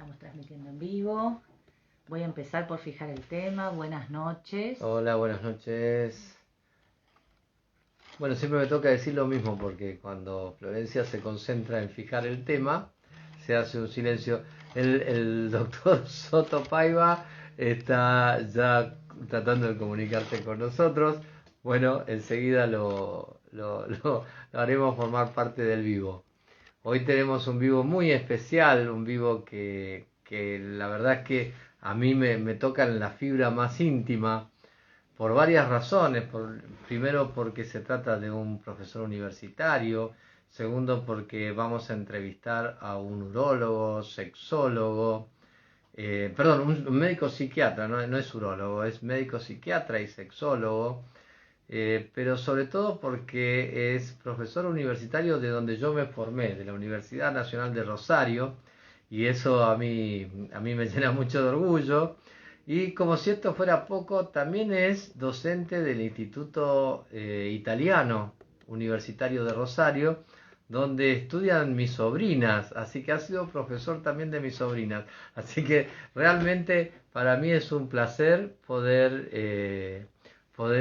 Estamos transmitiendo en vivo. Voy a empezar por fijar el tema. Buenas noches. Hola, buenas noches. Bueno, siempre me toca decir lo mismo porque cuando Florencia se concentra en fijar el tema, se hace un silencio. El doctor Soto Paiva está ya tratando de comunicarse con nosotros. Bueno, enseguida lo haremos formar parte del vivo. Hoy tenemos un vivo muy especial, un vivo que la verdad es que a mí me toca en la fibra más íntima por varias razones. Primero porque se trata de un profesor universitario, segundo porque vamos a entrevistar a un urólogo, sexólogo, perdón, un médico psiquiatra, no es urólogo, es médico psiquiatra y sexólogo. Pero sobre todo porque es profesor universitario de donde yo me formé, de la Universidad Nacional de Rosario, y eso a mí me llena mucho de orgullo. Y como si esto fuera poco, también es docente del Instituto Italiano Universitario de Rosario, donde estudian mis sobrinas, así que ha sido profesor también de mis sobrinas. Así que realmente para mí es un placer poder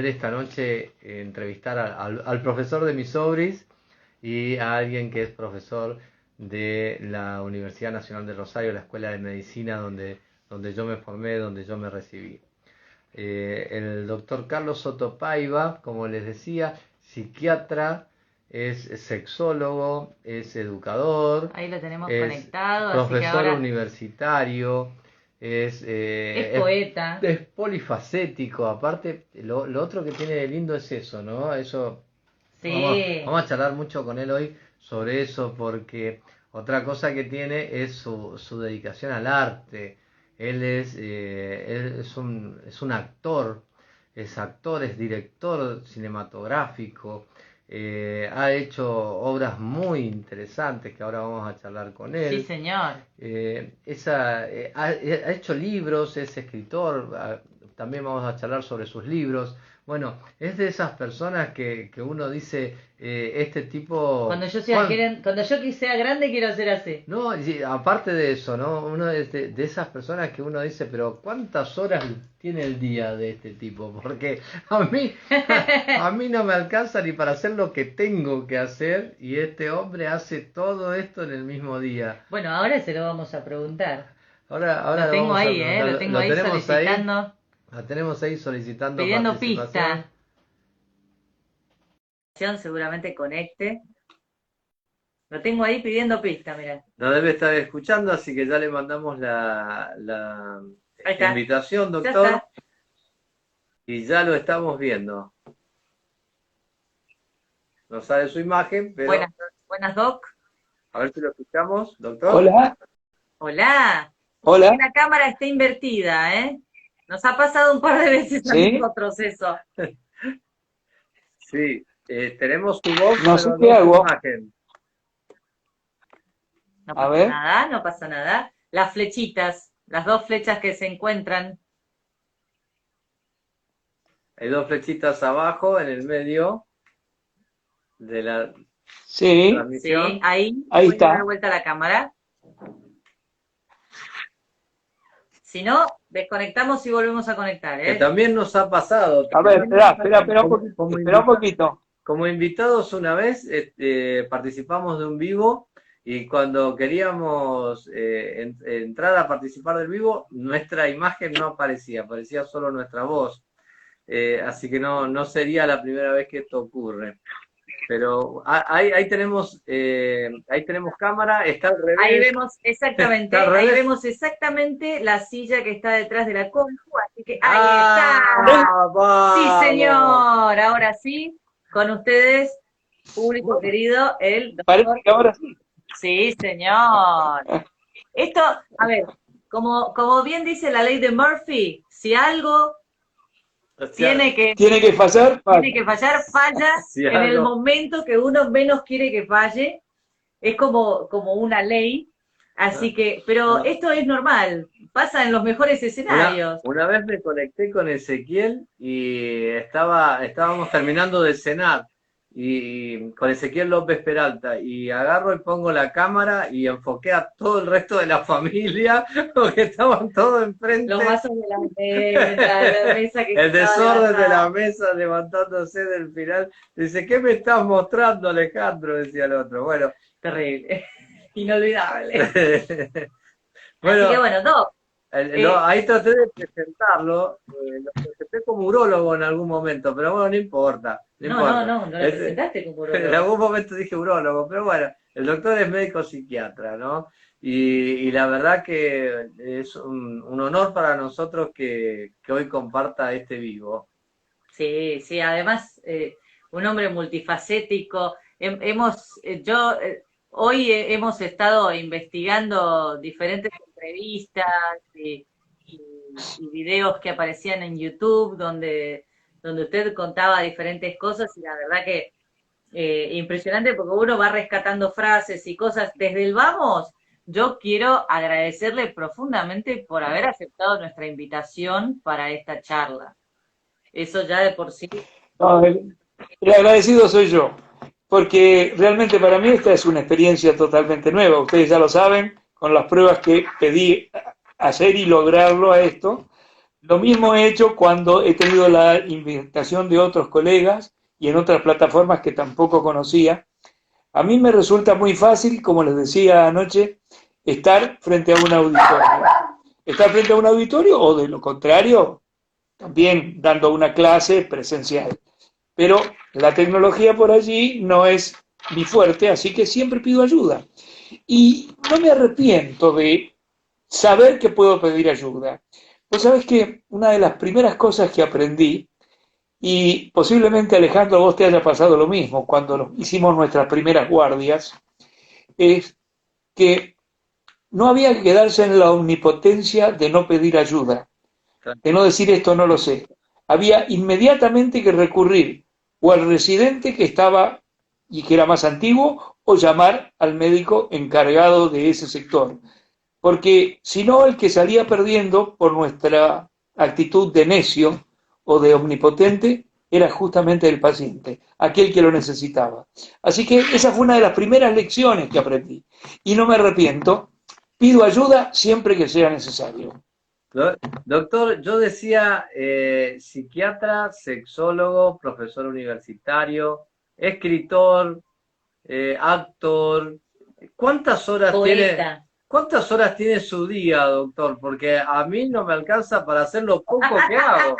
esta noche entrevistar al profesor de mis sobris y a alguien que es profesor de la Universidad Nacional de Rosario, la Escuela de Medicina donde yo me formé, donde yo me recibí. El doctor Carlos Soto Paiva, como les decía, psiquiatra, es sexólogo, es educador, Ahí lo tenemos es conectado, así que profesor ahora universitario, es poeta. es polifacético. Aparte, lo otro que tiene de lindo es eso, ¿no? Eso, Sí. vamos a charlar mucho con él hoy sobre eso, porque otra cosa que tiene es su dedicación al arte. Él es un actor, es director cinematográfico, ha hecho obras muy interesantes que ahora vamos a charlar con Sí, él. señor. Ha hecho libros, es escritor, también vamos a charlar sobre sus libros. Bueno, es de esas personas que uno dice, este tipo... Cuando yo sea grande quiero ser así. No, y aparte de eso, ¿no? Uno es de esas personas que uno dice, pero ¿cuántas horas tiene el día de este tipo? Porque a mí, a mí no me alcanza ni para hacer lo que tengo que hacer, y este hombre hace todo esto en el mismo día. Bueno, ahora se lo vamos a preguntar. Ahora Lo lo tengo vamos a ahí, preguntar. lo tengo Lo ahí tenemos ahí. solicitando, La tenemos ahí solicitando pidiendo participación. pista. Seguramente conecte. Lo tengo ahí pidiendo pista, mira. Nos debe estar escuchando, así que ya le mandamos la Ahí está. invitación, Ya doctor, está. y ya lo estamos viendo. No sale su imagen, pero Buenas, buenas, Doc. a ver si lo escuchamos, doctor. Hola, Hola. Que hola, la cámara está invertida, ¿eh? Nos ha pasado un par de veces a ¿sí? nosotros eso. Sí, tenemos su voz, No sé pero qué no su hago. imagen. No A pasa ver, nada, no pasa nada. Las flechitas, las dos flechas que se encuentran. Hay dos flechitas abajo, en el medio de la sí, Sí, transmisión. ahí ahí voy a dar está. vuelta a la cámara. Si no, desconectamos y volvemos a conectar, Que ¿eh? también nos ha pasado. A ver, espera un poquito, espera un poquito. Como invitados una vez participamos de un vivo, y cuando queríamos entrar a participar del vivo, nuestra imagen no aparecía, aparecía solo nuestra voz. Así que no sería la primera vez que esto ocurre. Pero ahí tenemos cámara, está al revés. Ahí vemos exactamente, Está al ahí revés. vemos exactamente la silla que está detrás de la compu, así que ahí ¡Ah! está. Sí, ¡Vamos! señor. Ahora sí, con ustedes, público querido, el Parece doctor. que ahora sí. Sí, señor. Esto, a ver, como bien dice la ley de Murphy, si algo O sea, tiene que Tiene que fallar, fallar, falla si en el algo- momento que uno menos quiere que falle. Es como una ley. Así que, pero esto es normal, pasa en los mejores escenarios. Una vez me conecté con Ezequiel y estábamos terminando de cenar, y con Ezequiel López Peralta, y agarro y pongo la cámara y enfoqué a todo el resto de la familia, porque estaban todos enfrente. Los vasos de la mesa que el desorden de la levantada. mesa levantándose del final. Dice, ¿qué me estás mostrando, Alejandro? Decía el otro. Bueno. Terrible. Inolvidable. Bueno, así que bueno, Doc. no, ahí traté de presentarlo, lo presenté como urólogo en algún momento, pero bueno, no importa. No lo presentaste como urólogo. En algún momento dije urólogo, pero bueno, el doctor es médico psiquiatra, ¿no? Y la verdad que es un honor para nosotros que hoy comparta este vivo. Sí, sí, además un hombre multifacético. Hoy hemos estado investigando diferentes entrevistas y videos que aparecían en YouTube donde usted contaba diferentes cosas y la verdad que impresionante porque uno va rescatando frases y cosas. Desde el vamos, yo quiero agradecerle profundamente por haber aceptado nuestra invitación para esta charla. Eso ya de por sí. No, el agradecido soy yo, porque realmente para mí esta es una experiencia totalmente nueva. Ustedes ya lo saben, con las pruebas que pedí hacer y lograrlo a esto. Lo mismo he hecho cuando he tenido la invitación de otros colegas y en otras plataformas que tampoco conocía. A mí me resulta muy fácil, como les decía anoche, estar frente a un auditorio. Estar frente a un auditorio o de lo contrario, también dando una clase presencial. Pero la tecnología por allí no es mi fuerte, así que siempre pido ayuda. Y no me arrepiento de saber que puedo pedir ayuda. Vos sabés que una de las primeras cosas que aprendí, y posiblemente Alejandro vos te haya pasado lo mismo cuando hicimos nuestras primeras guardias, es que no había que quedarse en la omnipotencia de no pedir ayuda, de no decir esto no lo sé. Había inmediatamente que recurrir o al residente que estaba y que era más antiguo o llamar al médico encargado de ese sector. Porque si no, el que salía perdiendo por nuestra actitud de necio o de omnipotente era justamente el paciente, aquel que lo necesitaba. Así que esa fue una de las primeras lecciones que aprendí. Y no me arrepiento, pido ayuda siempre que sea necesario. Doctor, yo decía psiquiatra, sexólogo, profesor universitario, escritor, actor. ¿Cuántas horas Poeta. ¿Cuántas horas tiene su día, doctor? Porque a mí no me alcanza para hacer lo poco que hago.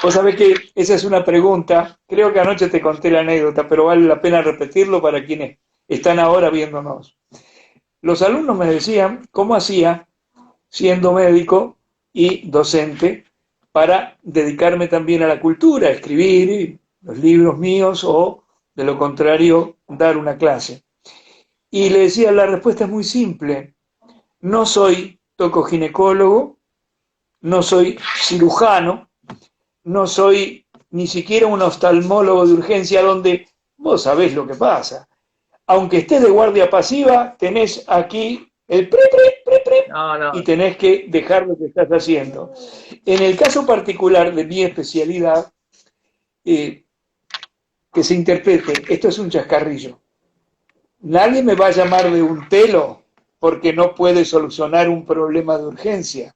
Vos sabés que esa es una pregunta, creo que anoche te conté la anécdota, pero vale la pena repetirlo para quienes están ahora viéndonos. Los alumnos me decían cómo hacía, siendo médico y docente, para dedicarme también a la cultura, a escribir los libros míos o, de lo contrario, dar una clase. Y le decía, la respuesta es muy simple. No soy tocoginecólogo, no soy cirujano, no soy ni siquiera un oftalmólogo de urgencia donde vos sabés lo que pasa. Aunque estés de guardia pasiva, tenés aquí el pre, y tenés que dejar lo que estás haciendo. En el caso particular de mi especialidad, que se interprete, esto es un chascarrillo. Nadie me va a llamar de un telo porque no puede solucionar un problema de urgencia.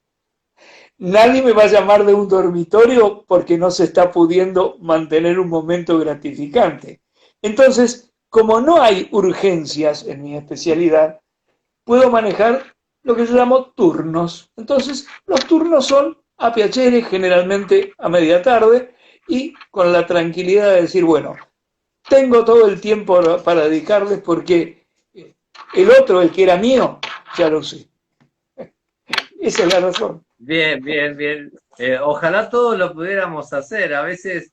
Nadie me va a llamar de un dormitorio porque no se está pudiendo mantener un momento gratificante. Entonces, como no hay urgencias en mi especialidad, puedo manejar lo que yo llamo turnos. Entonces, los turnos son a piacere, generalmente a media tarde, y con la tranquilidad de decir, bueno, tengo todo el tiempo para dedicarles porque el otro, el que era mío, ya lo sé. Esa es la razón. Bien, bien, bien. Ojalá todos lo pudiéramos hacer. A veces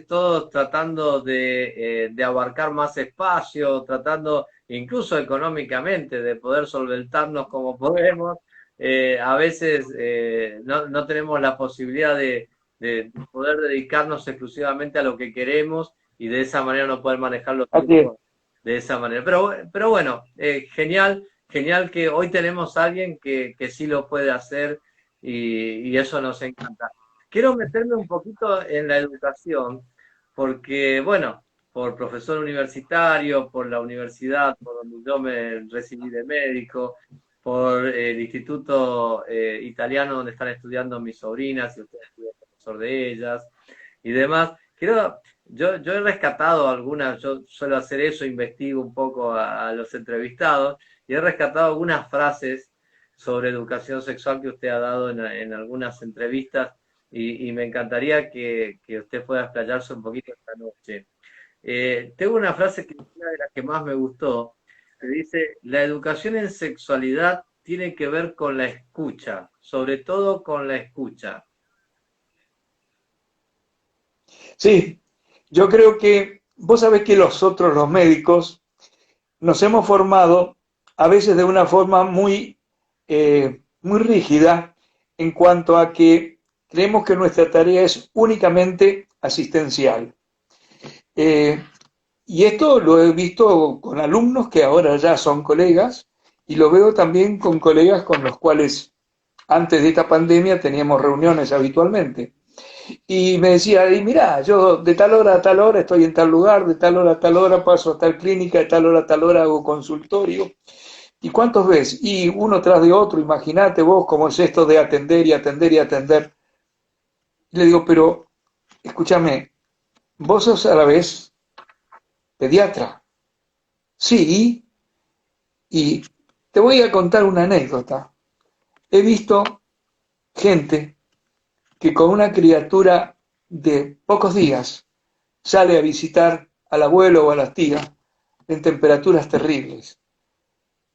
todos tratando de abarcar más espacio, tratando incluso económicamente de poder solventarnos como podemos. A veces no tenemos la posibilidad de poder dedicarnos exclusivamente a lo que queremos y de esa manera no poder manejar los tiempos de esa manera. Pero bueno, genial que hoy tenemos a alguien que sí lo puede hacer y eso nos encanta. quiero meterme un poquito en la educación, porque, bueno, por profesor universitario, por la universidad por donde yo me recibí de médico, por el instituto italiano donde están estudiando mis sobrinas y usted es profesor de ellas y demás. Yo he rescatado algunas, yo suelo hacer eso, investigo un poco a los entrevistados y he rescatado algunas frases sobre educación sexual que usted ha dado en algunas entrevistas y me encantaría que usted pueda explayarse un poquito esta noche. Tengo una frase que es una de las que más me gustó, que dice, la educación en sexualidad tiene que ver con la escucha, sobre todo con la escucha. Sí, yo creo que vos sabés que nosotros los médicos nos hemos formado a veces de una forma muy rígida en cuanto a que creemos que nuestra tarea es únicamente asistencial. Eh, y esto lo he visto con alumnos que ahora ya son colegas y lo veo también con colegas con los cuales antes de esta pandemia teníamos reuniones habitualmente. Y me decía, y mirá, yo de tal hora a tal hora estoy en tal lugar, de tal hora a tal hora paso a tal clínica, de tal hora a tal hora hago consultorio. ¿Y cuántos ves? Y uno tras de otro, imagínate vos cómo es esto de atender y atender y atender. Y le digo, pero escúchame, vos sos a la vez pediatra. Sí, y te voy a contar una anécdota. He visto gente que con una criatura de pocos días sale a visitar al abuelo o a las tías en temperaturas terribles.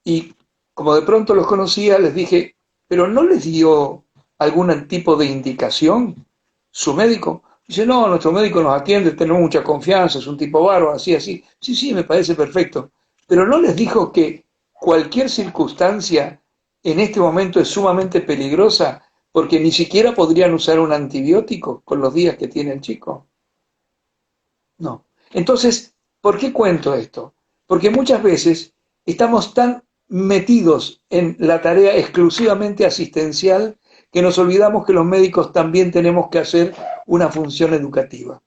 Y como de pronto los conocía, les dije, ¿pero no les dio algún tipo de indicación su médico? Dice, no, nuestro médico nos atiende, tenemos mucha confianza, es un tipo bárbaro, así, así. Sí, sí, me parece perfecto. Pero no les dijo que cualquier circunstancia en este momento es sumamente peligrosa porque ni siquiera podrían usar un antibiótico con los días que tiene el chico. No. Entonces, ¿por qué cuento esto? Porque muchas veces estamos tan metidos en la tarea exclusivamente asistencial que nos olvidamos que los médicos también tenemos que hacer una función educativa.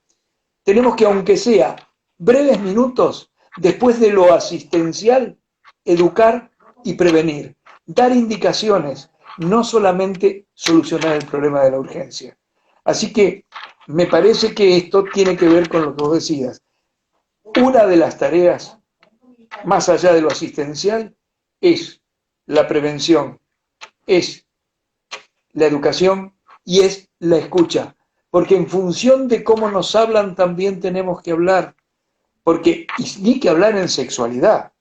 Tenemos que, aunque sea breves minutos, después de lo asistencial, educar y prevenir, dar indicaciones, no solamente solucionar el problema de la urgencia. Así que me parece que esto tiene que ver con lo que vos decías. Una de las tareas, más allá de lo asistencial, es la prevención, es la educación y es la escucha. Porque en función de cómo nos hablan también tenemos que hablar. Porque ni que hablar en sexualidad.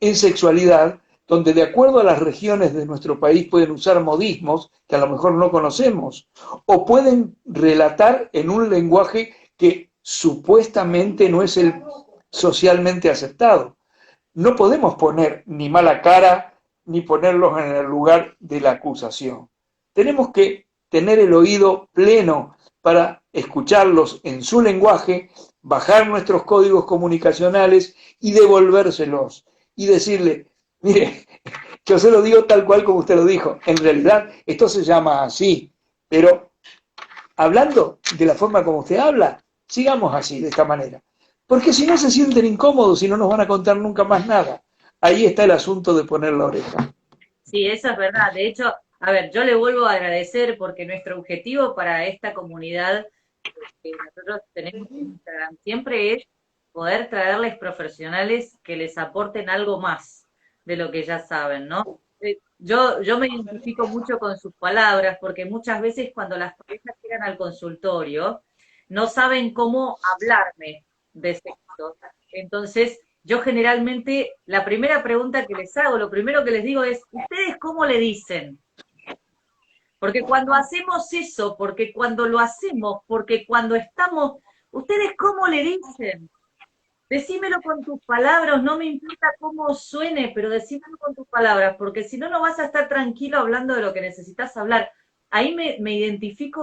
En sexualidad, donde de acuerdo a las regiones de nuestro país pueden usar modismos que a lo mejor no conocemos, o pueden relatar en un lenguaje que supuestamente no es el socialmente aceptado. No podemos poner ni mala cara ni ponerlos en el lugar de la acusación. Tenemos que tener el oído pleno para escucharlos en su lenguaje, bajar nuestros códigos comunicacionales y devolvérselos y decirle, mire, yo se lo digo tal cual como usted lo dijo, en realidad esto se llama así, pero hablando de la forma como usted habla, sigamos así, de esta manera. Porque si no se sienten incómodos y no nos van a contar nunca más nada. Ahí está el asunto de poner la oreja. Sí, eso es verdad. De hecho, a ver, yo le vuelvo a agradecer porque nuestro objetivo para esta comunidad que nosotros tenemos en Instagram siempre es poder traerles profesionales que les aporten algo más de lo que ya saben, ¿no? Yo me identifico mucho con sus palabras porque muchas veces cuando las parejas llegan al consultorio no saben cómo hablarme de sexo. Entonces, yo generalmente la primera pregunta que les hago, lo primero que les digo es, ¿ustedes cómo le dicen? Porque cuando hacemos eso, porque cuando lo hacemos, porque cuando estamos, ¿ustedes cómo le dicen? Decímelo con tus palabras, no me importa cómo suene, pero decímelo con tus palabras, porque si no, no vas a estar tranquilo hablando de lo que necesitas hablar. Ahí me identifico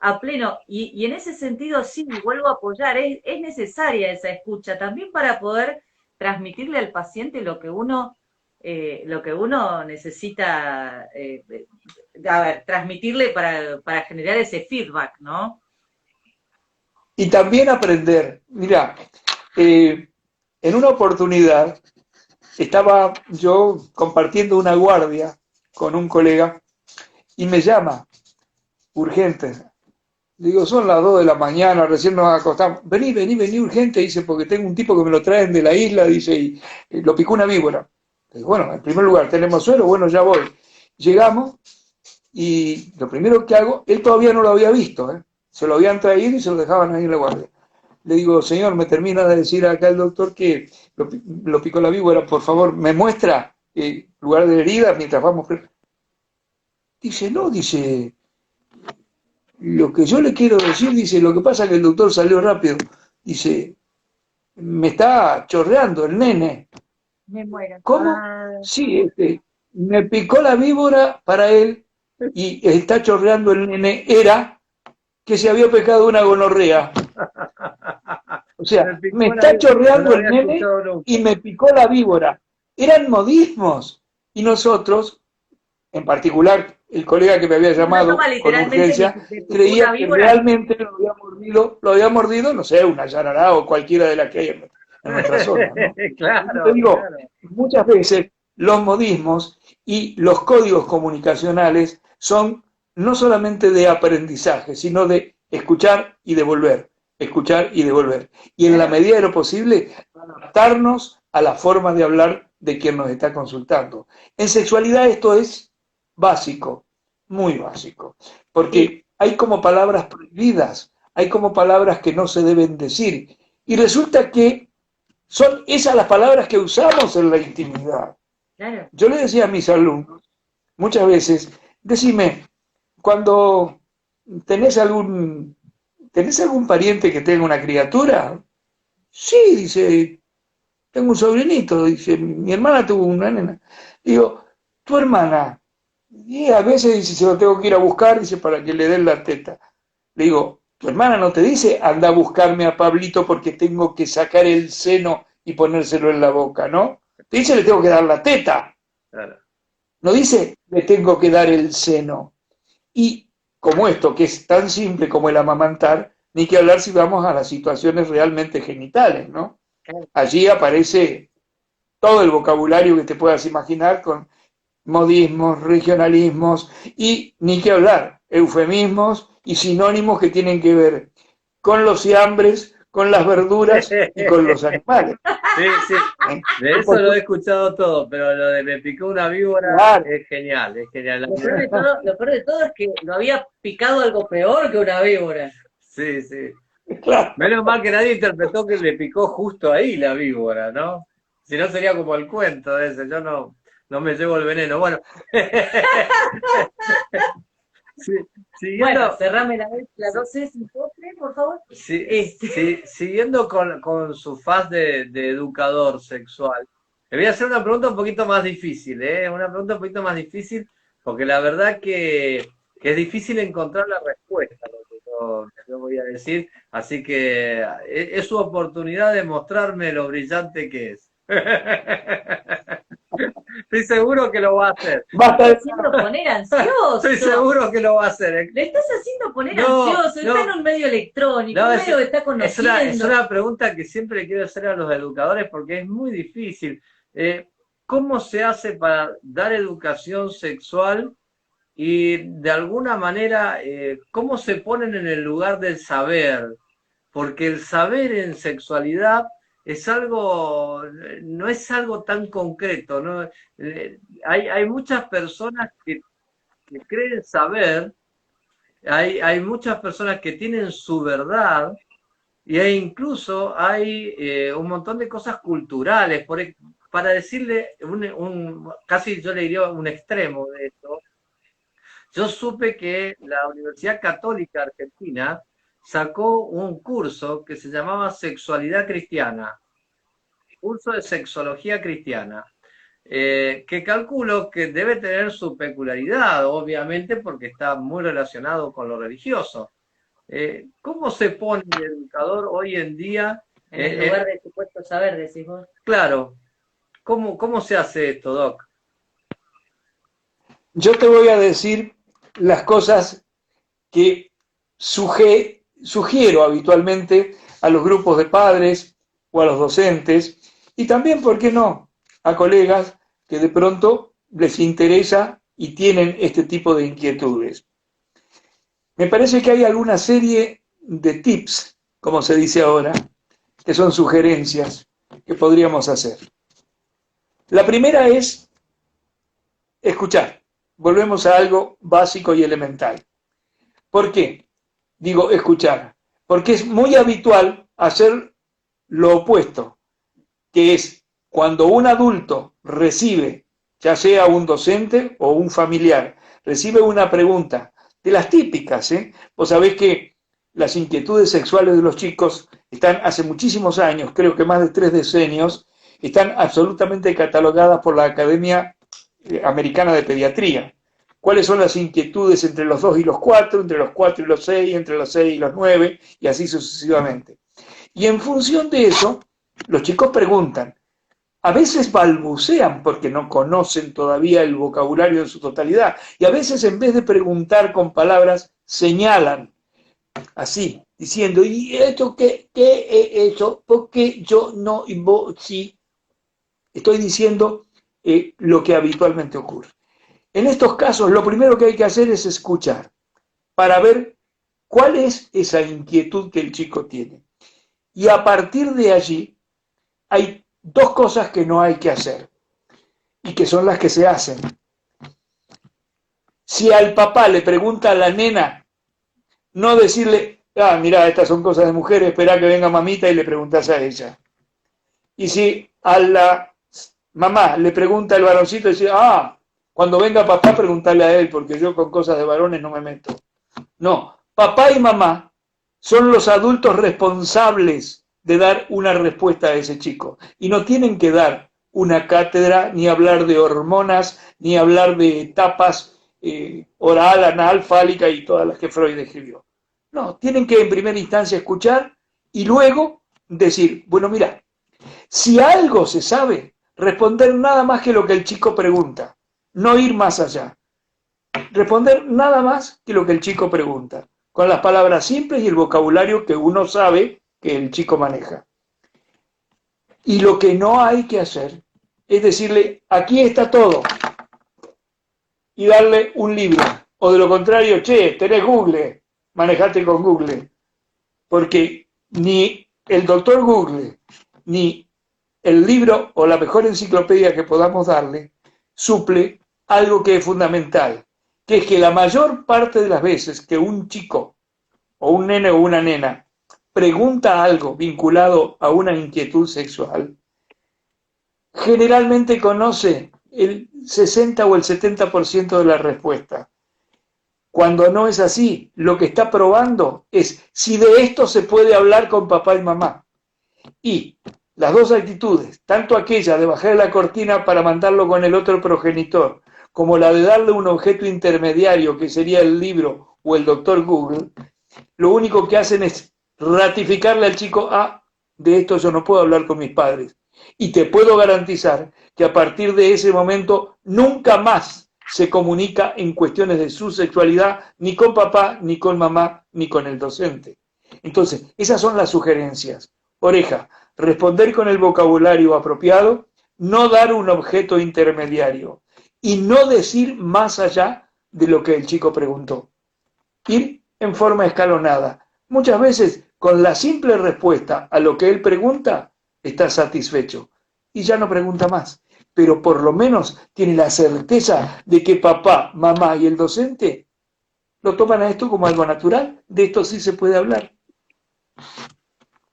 a pleno y en ese sentido sí, vuelvo a apoyar, es necesaria esa escucha también para poder transmitirle al paciente lo que uno lo que uno necesita, a ver, transmitirle para generar ese feedback, ¿no? Y también aprender. Mira, en una oportunidad estaba yo compartiendo una guardia con un colega y me llama, urgente. Digo, son las 2 de la mañana, recién nos acostamos. Vení, vení, vení urgente, dice, porque tengo un tipo que me lo traen de la isla, dice, y lo picó una víbora. Digo, bueno, en primer lugar, ¿tenemos suero? Bueno, ya voy. Llegamos y lo primero que hago, él todavía no lo había visto, ¿eh? Se lo habían traído y se lo dejaban ahí en la guardia. Le digo, señor, me termina de decir acá el doctor que lo picó la víbora, por favor, ¿me muestra el lugar de la herida mientras vamos? Dice, no, dice, lo que yo le quiero decir, dice, lo que pasa es que el doctor salió rápido. Dice, me está chorreando el nene. Me muero. ¿Cómo? Ah, Sí, me picó la víbora para él y está chorreando el nene. Era que se había pecado una gonorrea. O sea, me está chorreando el nene y me picó la víbora. Eran modismos. Y nosotros, en particular el colega que me había uno llamado toma con literalmente urgencia, de una creía que víbora. realmente lo había mordido, no sé, una yarará o cualquiera de las que hay en nuestra zona, ¿no? Yo te Claro, digo, claro. muchas veces los modismos y los códigos comunicacionales son no solamente de aprendizaje, sino de escuchar y devolver, escuchar y devolver. Y en la Claro. medida de lo posible, adaptarnos a la forma de hablar de quien nos está consultando. En sexualidad esto es básico, muy básico, porque hay como palabras prohibidas, hay como palabras que no se deben decir, y resulta que son esas las palabras que usamos en la intimidad. Claro. Yo le decía a mis alumnos, muchas veces, decime, cuando tenés algún pariente que tenga una criatura, sí, dice, tengo un sobrinito, dice, mi hermana tuvo una nena. Digo, tu hermana, y a veces dice, se lo tengo que ir a buscar, dice, para que le den la teta. Le digo, tu hermana no te dice, anda a buscarme a Pablito porque tengo que sacar el seno y ponérselo en la boca, ¿no? Te dice, le tengo que dar la teta. Claro. No dice, le tengo que dar el seno. Y como esto, que es tan simple como el amamantar, ni que hablar si vamos a las situaciones realmente genitales, ¿no? Claro. Allí aparece todo el vocabulario que te puedas imaginar con modismos, regionalismos y ni que hablar, eufemismos y sinónimos que tienen que ver con los fiambres, con las verduras y con los animales. Sí, sí. De eso lo he escuchado todo, pero lo de me picó una víbora Claro. es genial, es genial. Lo peor de todo es que lo había picado algo peor que una víbora. Sí, sí. Claro. Menos mal que nadie interpretó que le picó justo ahí la víbora, ¿no? Si no sería como el cuento ese, yo no me llevo el veneno. Bueno, sí, siguiendo, Bueno, cerrame la 12, por favor. siguiendo con su faz de educador sexual, le voy a hacer una pregunta un poquito más difícil, ¿eh? Una pregunta un poquito más difícil, porque la verdad que es difícil encontrar la respuesta a lo que yo voy a decir, así que es su oportunidad de mostrarme lo brillante que es. Estoy seguro que lo va a hacer. Le estás haciendo poner ansioso. Estoy seguro que lo va a hacer. Le estás haciendo poner No, ansioso. no. Está en un medio electrónico, No, un medio que está conociendo. es una pregunta que siempre quiero hacer a los educadores porque es muy difícil. ¿Cómo se hace para dar educación sexual y de alguna manera cómo se ponen en el lugar del saber? Porque el saber en sexualidad es algo, no es algo tan concreto, ¿no? Hay muchas personas que creen saber, hay muchas personas que tienen su verdad, y incluso hay un montón de cosas culturales, para decirle, casi yo le diría un extremo de esto, yo supe que la Universidad Católica Argentina sacó un curso que se llamaba Sexualidad Cristiana, curso de sexología cristiana, que calculo que debe tener su peculiaridad, obviamente, porque está muy relacionado con lo religioso. ¿Cómo se pone el educador hoy en día? En el lugar de supuesto saber, decís vos. Claro, ¿Cómo se hace esto, Doc? Yo te voy a decir las cosas que sugiero habitualmente a los grupos de padres o a los docentes y también, ¿por qué no?, a colegas que de pronto les interesa y tienen este tipo de inquietudes. Me parece que hay alguna serie de tips, como se dice ahora, que son sugerencias que podríamos hacer. La primera es escuchar. Volvemos a algo básico y elemental. ¿Por qué? Digo escuchar. Porque es muy habitual hacer lo opuesto, que es cuando un adulto recibe, ya sea un docente o un familiar, recibe una pregunta, de las típicas, ¿eh? Vos sabés que las inquietudes sexuales de los chicos están hace muchísimos años, creo que más de 3 decenios, están absolutamente catalogadas por la Academia Americana de Pediatría. ¿Cuáles son las inquietudes entre los 2 y los 4, entre los 4 y los 6, entre los 6 y los 9, y así sucesivamente? Y en función de eso, los chicos preguntan. A veces balbucean porque no conocen todavía el vocabulario en su totalidad. Y a veces, en vez de preguntar con palabras, señalan así, diciendo, ¿y esto qué es eso? ¿Por qué yo no y vos sí? Estoy diciendo lo que habitualmente ocurre. En estos casos, lo primero que hay que hacer es escuchar para ver cuál es esa inquietud que el chico tiene. Y a partir de allí, hay 2 cosas que no hay que hacer y que son las que se hacen. Si al papá le pregunta a la nena, no decirle, mira, estas son cosas de mujeres, espera que venga mamita y le preguntas a ella. Y si a la mamá le pregunta el varoncito, decir, cuando venga papá preguntarle a él, porque yo con cosas de varones no me meto. No, papá y mamá son los adultos responsables de dar una respuesta a ese chico. Y no tienen que dar una cátedra, ni hablar de hormonas, ni hablar de etapas oral, anal, fálica y todas las que Freud escribió. No, tienen que en primera instancia escuchar y luego decir, bueno, mira, si algo se sabe, responder nada más que lo que el chico pregunta, no ir más allá. Responder nada más que lo que el chico pregunta, con las palabras simples y el vocabulario que uno sabe que el chico maneja. Y lo que no hay que hacer es decirle, aquí está todo, y darle un libro. O de lo contrario, che, tenés Google, manejate con Google. Porque ni el doctor Google, ni el libro o la mejor enciclopedia que podamos darle, suple algo que es fundamental, que es que la mayor parte de las veces que un chico, o un nene o una nena, pregunta algo vinculado a una inquietud sexual, generalmente conoce el 60 o el 70% de la respuesta. Cuando no es así, lo que está probando es si de esto se puede hablar con papá y mamá. Y las 2 actitudes, tanto aquella de bajar la cortina para mandarlo con el otro progenitor, como la de darle un objeto intermediario que sería el libro o el doctor Google, lo único que hacen es ratificarle al chico, de esto yo no puedo hablar con mis padres. Y te puedo garantizar que a partir de ese momento nunca más se comunica en cuestiones de su sexualidad ni con papá, ni con mamá, ni con el docente. Entonces, esas son las sugerencias. Oreja, responder con el vocabulario apropiado, no dar un objeto intermediario y no decir más allá de lo que el chico preguntó. Ir en forma escalonada. Muchas veces, con la simple respuesta a lo que él pregunta, está satisfecho y ya no pregunta más. Pero por lo menos tiene la certeza de que papá, mamá y el docente lo toman a esto como algo natural. De esto sí se puede hablar.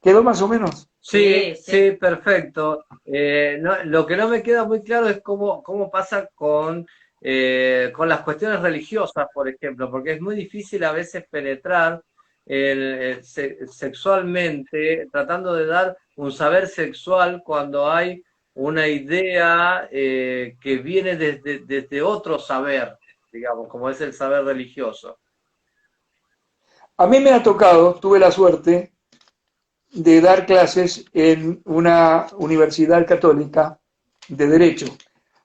¿Quedó más o menos? Sí, perfecto. Lo que no me queda muy claro es cómo pasa con las cuestiones religiosas, por ejemplo, porque es muy difícil a veces penetrar sexualmente, tratando de dar un saber sexual cuando hay una idea que viene desde otro saber, digamos, como es el saber religioso. A mí me ha tocado, tuve la suerte de dar clases en una universidad católica de Derecho,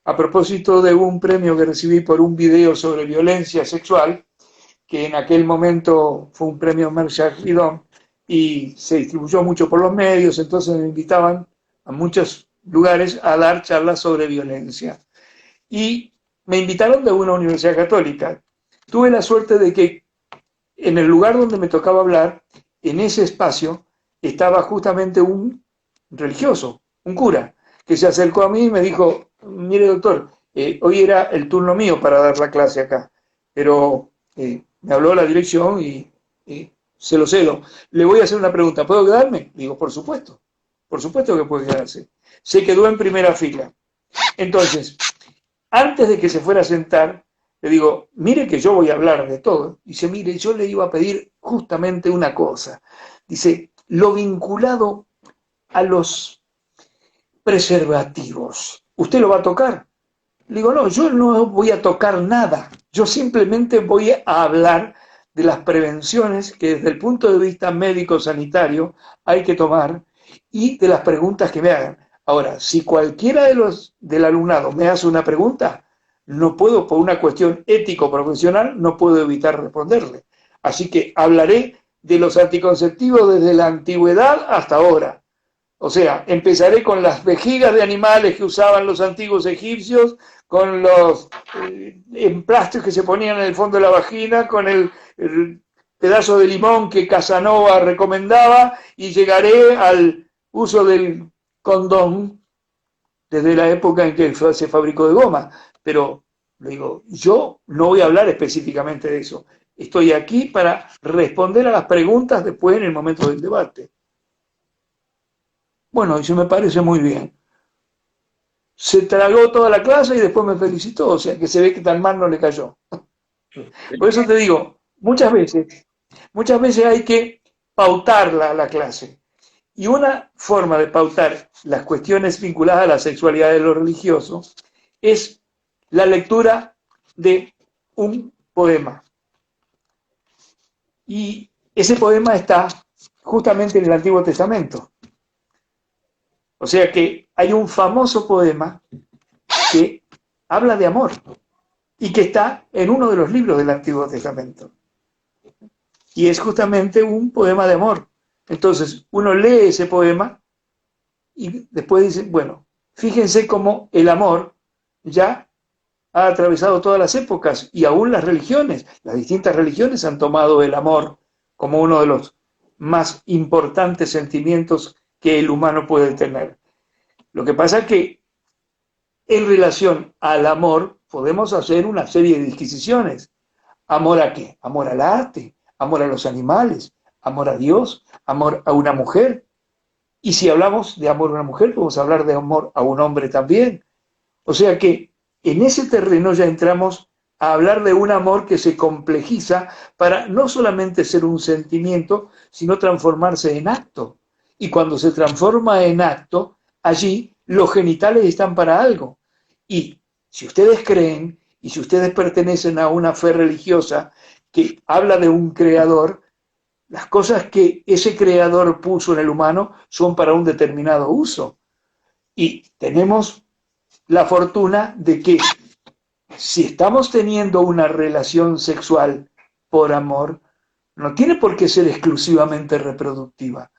a propósito de un premio que recibí por un video sobre violencia sexual, que en aquel momento fue un premio Mercer Guidón y se distribuyó mucho por los medios, entonces me invitaban a muchos lugares a dar charlas sobre violencia. Y me invitaron de una universidad católica. Tuve la suerte de que en el lugar donde me tocaba hablar, en ese espacio, estaba justamente un religioso, un cura, que se acercó a mí y me dijo, mire doctor, hoy era el turno mío para dar la clase acá, pero me habló la dirección y se lo cedo. Le voy a hacer una pregunta, ¿puedo quedarme? Digo, por supuesto que puede quedarse. Se quedó en primera fila. Entonces, antes de que se fuera a sentar, le digo, mire que yo voy a hablar de todo. Dice, mire, yo le iba a pedir justamente una cosa. Dice, lo vinculado a los preservativos. ¿Usted lo va a tocar? Le digo, no, yo no voy a tocar nada. Yo simplemente voy a hablar de las prevenciones que desde el punto de vista médico-sanitario hay que tomar y de las preguntas que me hagan. Ahora, si cualquiera del alumnado me hace una pregunta, no puedo, por una cuestión ético-profesional, no puedo evitar responderle. Así que hablaré de los anticonceptivos desde la antigüedad hasta ahora. O sea, empezaré con las vejigas de animales que usaban los antiguos egipcios, con los emplastos que se ponían en el fondo de la vagina, con el pedazo de limón que Casanova recomendaba, y llegaré al uso del condón desde la época en que se fabricó de goma. Pero, digo, yo no voy a hablar específicamente de eso. Estoy aquí para responder a las preguntas después en el momento del debate. Bueno, eso me parece muy bien. Se tragó toda la clase y después me felicitó, o sea que se ve que tan mal no le cayó. Por eso te digo, muchas veces hay que pautar la clase. Y una forma de pautar las cuestiones vinculadas a la sexualidad de lo religioso es la lectura de un poema. Y ese poema está justamente en el Antiguo Testamento. O sea que hay un famoso poema que habla de amor y que está en uno de los libros del Antiguo Testamento. Y es justamente un poema de amor. Entonces, uno lee ese poema y después dice, bueno, fíjense cómo el amor ya ha atravesado todas las épocas y aún las religiones. Las distintas religiones han tomado el amor como uno de los más importantes sentimientos que el humano puede tener. Lo que pasa es que en relación al amor podemos hacer una serie de disquisiciones. ¿Amor a qué? Amor al arte, amor a los animales, amor a Dios, amor a una mujer. Y si hablamos de amor a una mujer, podemos hablar de amor a un hombre también. O sea que en ese terreno ya entramos a hablar de un amor que se complejiza para no solamente ser un sentimiento, sino transformarse en acto. Y cuando se transforma en acto, allí los genitales están para algo. Y si ustedes creen, y si ustedes pertenecen a una fe religiosa que habla de un creador, las cosas que ese creador puso en el humano son para un determinado uso. Y tenemos la fortuna de que si estamos teniendo una relación sexual por amor, no tiene por qué ser exclusivamente reproductiva.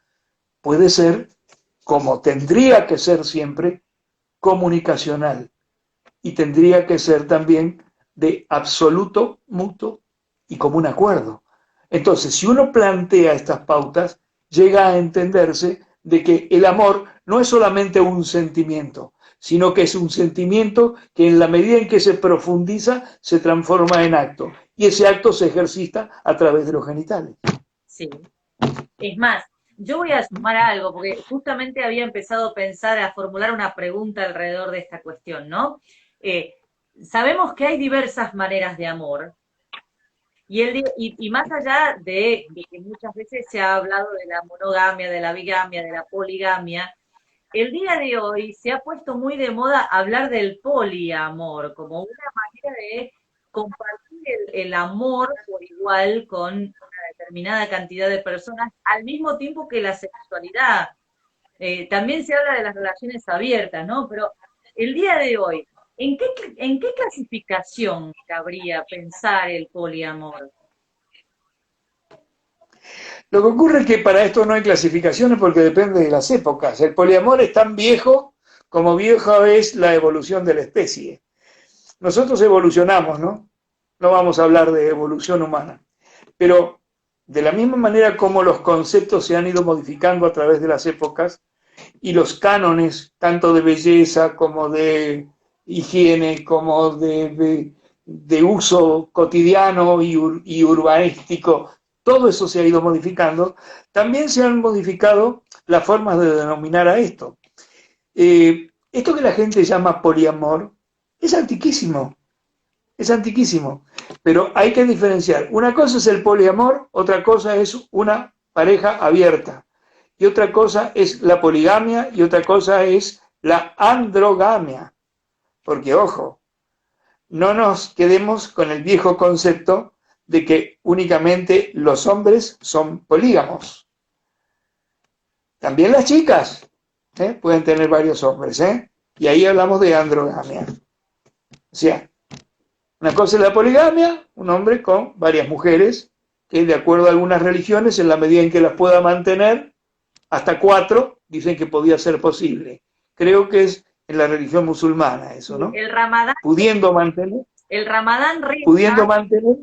Puede ser, como tendría que ser siempre, comunicacional. Y tendría que ser también de absoluto, mutuo y común acuerdo. Entonces, si uno plantea estas pautas, llega a entenderse de que el amor no es solamente un sentimiento, sino que es un sentimiento que en la medida en que se profundiza, se transforma en acto. Y ese acto se ejercita a través de los genitales. Sí. Es más, yo voy a sumar algo, porque justamente había empezado a pensar, a formular una pregunta alrededor de esta cuestión, ¿no? Sabemos que hay diversas maneras de amor, y más allá de que muchas veces se ha hablado de la monogamia, de la bigamia, de la poligamia, el día de hoy se ha puesto muy de moda hablar del poliamor, como una manera de compartir el amor por igual con una determinada cantidad de personas, al mismo tiempo que la sexualidad. También se habla de las relaciones abiertas, ¿no? Pero el día de hoy, en qué clasificación cabría pensar el poliamor? Lo que ocurre es que para esto no hay clasificaciones porque depende de las épocas. El poliamor es tan viejo como vieja es la evolución de la especie. Nosotros evolucionamos, ¿no? No vamos a hablar de evolución humana. Pero de la misma manera como los conceptos se han ido modificando a través de las épocas y los cánones, tanto de belleza como de higiene, como de uso cotidiano y urbanístico, todo eso se ha ido modificando, también se han modificado las formas de denominar a esto. Esto que la gente llama poliamor es antiquísimo, pero hay que diferenciar. Una cosa es el poliamor, otra cosa es una pareja abierta, y otra cosa es la poligamia, y otra cosa es la androgamia. Porque, ojo, no nos quedemos con el viejo concepto de que únicamente los hombres son polígamos. También las chicas pueden tener varios hombres, y ahí hablamos de androgamia. O sea, una cosa es la poligamia, un hombre con varias mujeres, que de acuerdo a algunas religiones, en la medida en que las pueda mantener, hasta 4, dicen que podía ser posible. Creo que es en la religión musulmana eso, ¿no? El Ramadán, Pudiendo mantener, el Ramadán pudiendo reza, mantener,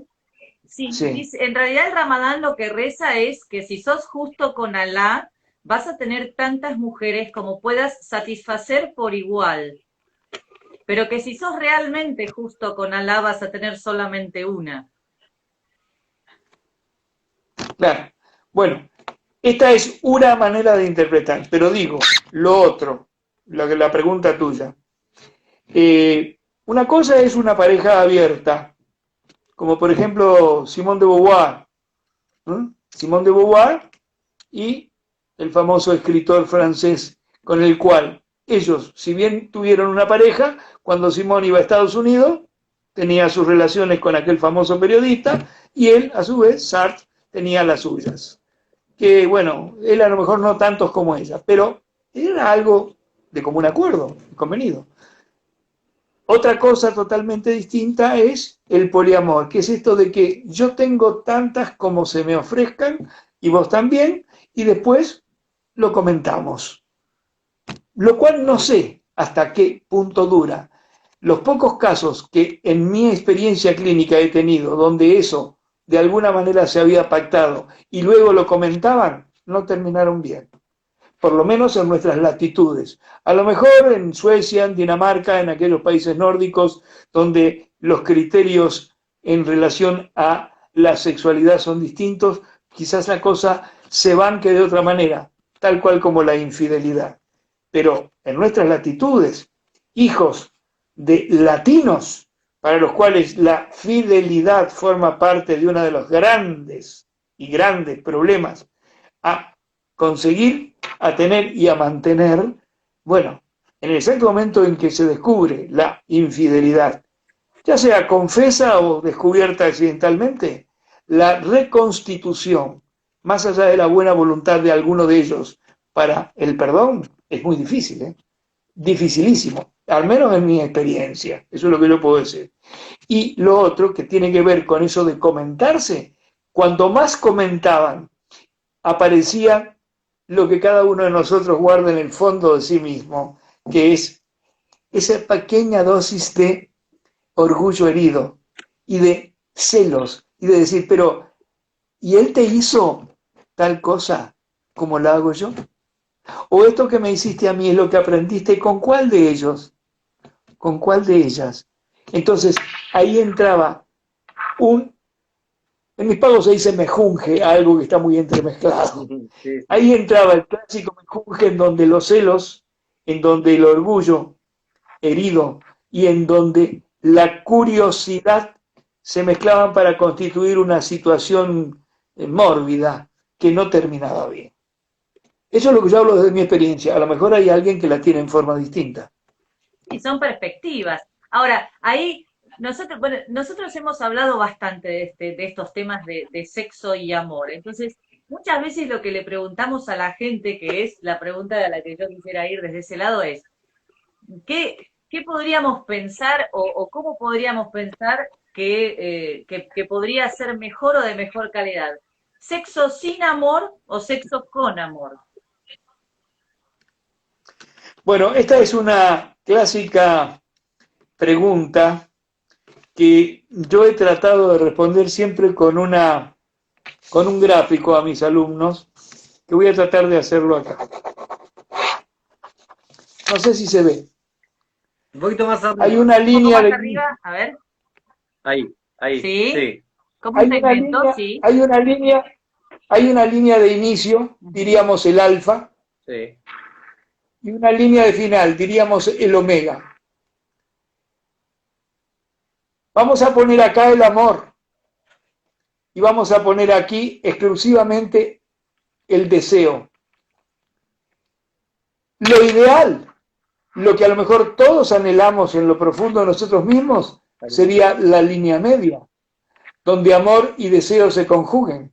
sí, sí, en realidad el Ramadán lo que reza es que si sos justo con Alá, vas a tener tantas mujeres como puedas satisfacer por igual. Pero que si sos realmente justo con Alá, vas a tener solamente una. claro. Bueno, esta es una manera de interpretar, pero digo, lo otro, la pregunta tuya. Una cosa es una pareja abierta, como por ejemplo Simone de Beauvoir, ¿eh? Simone de Beauvoir y el famoso escritor francés con el cual ellos, si bien tuvieron una pareja, cuando Simone iba a Estados Unidos, tenía sus relaciones con aquel famoso periodista y él, a su vez, Sartre, tenía las suyas. Que bueno, él a lo mejor no tantos como ella, pero era algo de común acuerdo, convenido. Otra cosa totalmente distinta es el poliamor, que es esto de que yo tengo tantas como se me ofrezcan y vos también, y después lo comentamos. Lo cual no sé hasta qué punto dura. Los pocos casos que en mi experiencia clínica he tenido, donde eso de alguna manera se había pactado y luego lo comentaban, no terminaron bien. Por lo menos en nuestras latitudes. A lo mejor en Suecia, en Dinamarca, en aquellos países nórdicos, donde los criterios en relación a la sexualidad son distintos, quizás la cosa se banque de otra manera, tal cual como la infidelidad. Pero en nuestras latitudes, hijos de latinos, para los cuales la fidelidad forma parte de uno de los grandes y grandes problemas a conseguir, a tener y a mantener, bueno, en el exacto momento en que se descubre la infidelidad, ya sea confesa o descubierta accidentalmente, la reconstitución, más allá de la buena voluntad de alguno de ellos para el perdón, es muy difícil, dificilísimo, al menos en mi experiencia, eso es lo que yo puedo decir. Y lo otro que tiene que ver con eso de comentarse, cuanto más comentaban, aparecía lo que cada uno de nosotros guarda en el fondo de sí mismo, que es esa pequeña dosis de orgullo herido y de celos y de decir, pero ¿y él te hizo tal cosa como la hago yo? ¿O esto que me hiciste a mí es lo que aprendiste? ¿Con cuál de ellos? ¿Con cuál de ellas? Entonces, ahí entraba en mis pagos se dice mejunje, algo que está muy entremezclado. Sí, sí. Ahí entraba el clásico mejunje en donde los celos, en donde el orgullo herido y en donde la curiosidad se mezclaban para constituir una situación mórbida que no terminaba bien. Eso es lo que yo hablo desde mi experiencia. A lo mejor hay alguien que la tiene en forma distinta. Y son perspectivas. Ahora, ahí nosotros, bueno, nosotros hemos hablado bastante de estos temas de sexo y amor. Entonces, muchas veces lo que le preguntamos a la gente, que es la pregunta a la que yo quisiera ir desde ese lado, es, ¿qué, ¿qué podríamos pensar o cómo podríamos pensar que podría ser mejor o de mejor calidad? ¿Sexo sin amor o sexo con amor? Bueno, esta es una clásica pregunta que yo he tratado de responder siempre con un gráfico a mis alumnos, que voy a tratar de hacerlo acá. No sé si se ve. Un poquito más arriba. Hay una Un poco línea más de... arriba, a ver. Ahí, ¿Sí? sí. ¿Cómo un segmento? Sí. Hay una línea de inicio, diríamos el alfa, Sí. y una línea de final, diríamos el omega. Vamos a poner acá el amor y vamos a poner aquí exclusivamente el deseo. Lo ideal, lo que a lo mejor todos anhelamos en lo profundo de nosotros mismos, sería la línea media, donde amor y deseo se conjuguen.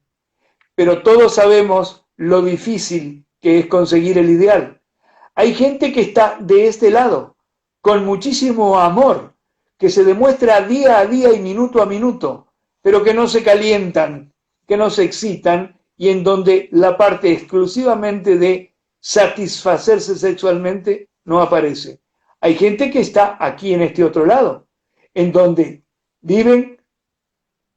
Pero todos sabemos lo difícil que es conseguir el ideal. Hay gente que está de este lado, con muchísimo amor, que se demuestra día a día y minuto a minuto, pero que no se calientan, que no se excitan, y en donde la parte exclusivamente de satisfacerse sexualmente no aparece. Hay gente que está aquí en este otro lado, en donde viven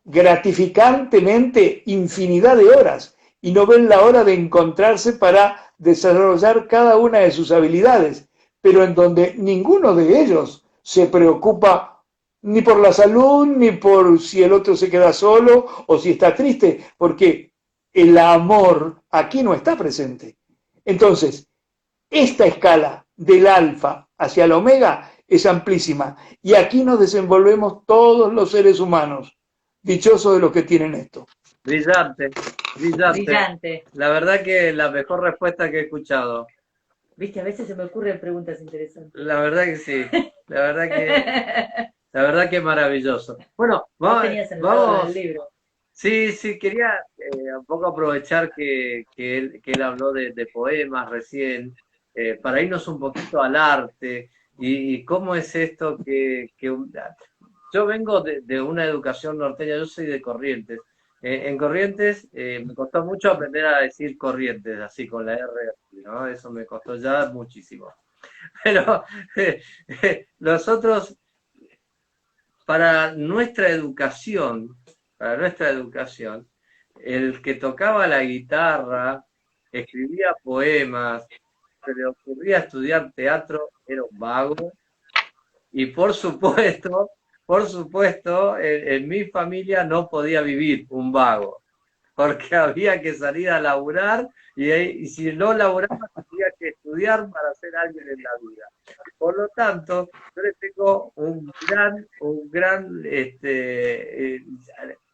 gratificantemente infinidad de horas y no ven la hora de encontrarse para desarrollar cada una de sus habilidades, pero en donde ninguno de ellos se preocupa ni por la salud, ni por si el otro se queda solo o si está triste, porque el amor aquí no está presente. Entonces, esta escala del alfa hacia el omega es amplísima y aquí nos desenvolvemos todos los seres humanos. Dichosos de los que tienen esto. Brillante, brillante. Brillante. La verdad que la mejor respuesta que he escuchado. Viste, a veces se me ocurren preguntas interesantes. La verdad que sí. La verdad que es maravilloso. Bueno, Vos tenías anotado en el libro. Sí, quería un poco aprovechar que él habló de poemas recién, para irnos un poquito al arte y cómo es esto yo vengo de una educación norteña, yo soy de Corrientes. En Corrientes me costó mucho aprender a decir Corrientes, así con la R, ¿no? Eso me costó ya muchísimo. Pero nosotros, para nuestra educación, el que tocaba la guitarra, escribía poemas, se le ocurría estudiar teatro, era un vago. Y por supuesto, en mi familia no podía vivir un vago, porque había que salir a laburar y si no laburaba tenía que estudiar para ser alguien en la vida. Por lo tanto, yo le tengo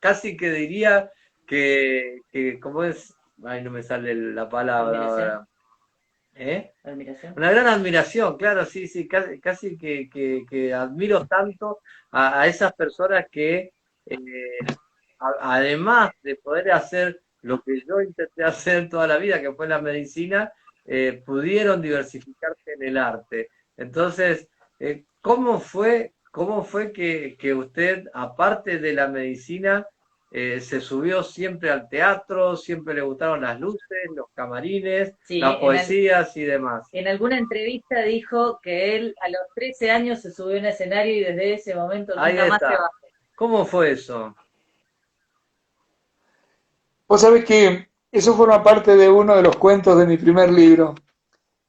casi que diría que ¿cómo es? Ay, no me sale la palabra ahora. ¿Admiración? Una gran admiración, claro, sí, casi que admiro tanto a esas personas que, además de poder hacer lo que yo intenté hacer toda la vida, que fue la medicina, pudieron diversificarse en el arte. Entonces, ¿cómo fue que usted, aparte de la medicina, se subió siempre al teatro, siempre le gustaron las luces, los camarines, Sí, las poesías y demás? En alguna entrevista dijo que él a los 13 años se subió a un escenario y desde ese momento nunca más se bajó. ¿Cómo fue eso? Vos sabés que eso forma parte de uno de los cuentos de mi primer libro.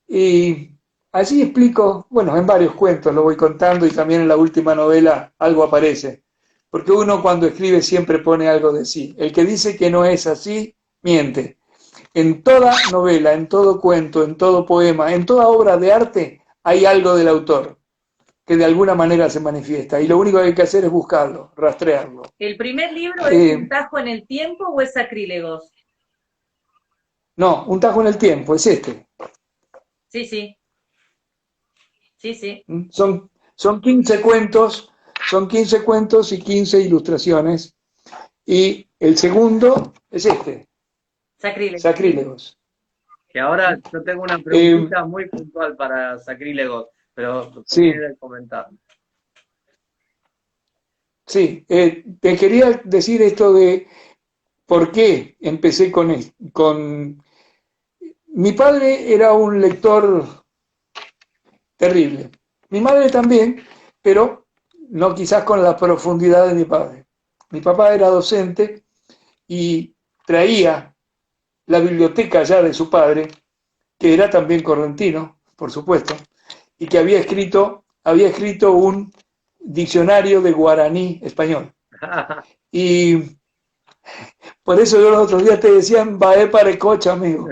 Y allí explico, bueno, en varios cuentos lo voy contando y también en la última novela algo aparece. Porque uno cuando escribe siempre pone algo de sí. El que dice que no es así, miente. En toda novela, en todo cuento, en todo poema, en toda obra de arte, hay algo del autor que de alguna manera se manifiesta. Y lo único que hay que hacer es buscarlo, rastrearlo. ¿El primer libro es Un tajo en el tiempo o es Sacrílegos? No, Un tajo en el tiempo, es este. Sí. Son 15 cuentos. Son 15 cuentos y 15 ilustraciones. Y el segundo es este. Sacrílegos. Que ahora yo tengo una pregunta muy puntual para Sacrílegos. pero Sí, quería comentar. sí. Te quería decir esto de por qué empecé con... Mi padre era un lector terrible. Mi madre también, pero no quizás con la profundidad de mi padre. Mi papá era docente y traía la biblioteca ya de su padre, que era también correntino, por supuesto, y que había escrito un diccionario de guaraní español. Y por eso yo los otros días te decían Baé Parecocha, amigo,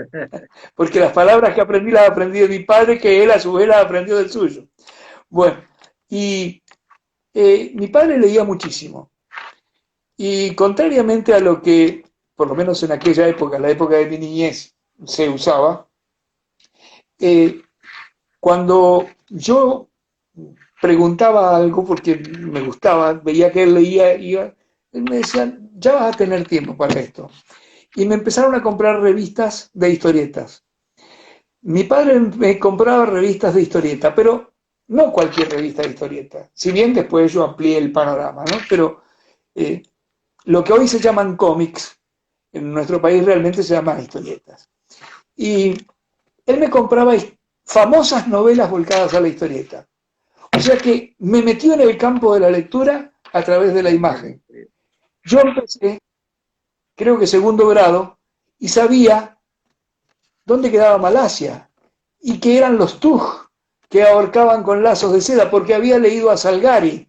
porque las palabras que aprendí las aprendí de mi padre, que él a su vez las aprendió del suyo. Bueno, y mi padre leía muchísimo. Y contrariamente a lo que, por lo menos en aquella época, la época de mi niñez, se usaba, eh, cuando yo preguntaba algo porque me gustaba, veía que él leía, él me decía, ya vas a tener tiempo para esto. Y me empezaron a comprar revistas de historietas. Mi padre me compraba revistas de historieta, pero no cualquier revista de historieta. Si bien después yo amplié el panorama, ¿no? Pero eh, lo que hoy se llaman cómics, en nuestro país realmente se llaman historietas. Y él me compraba famosas novelas volcadas a la historieta. O sea que me metió en el campo de la lectura a través de la imagen. Yo empecé, creo que segundo grado, y sabía dónde quedaba Malasia y que eran los Tug que ahorcaban con lazos de seda, porque había leído a Salgari.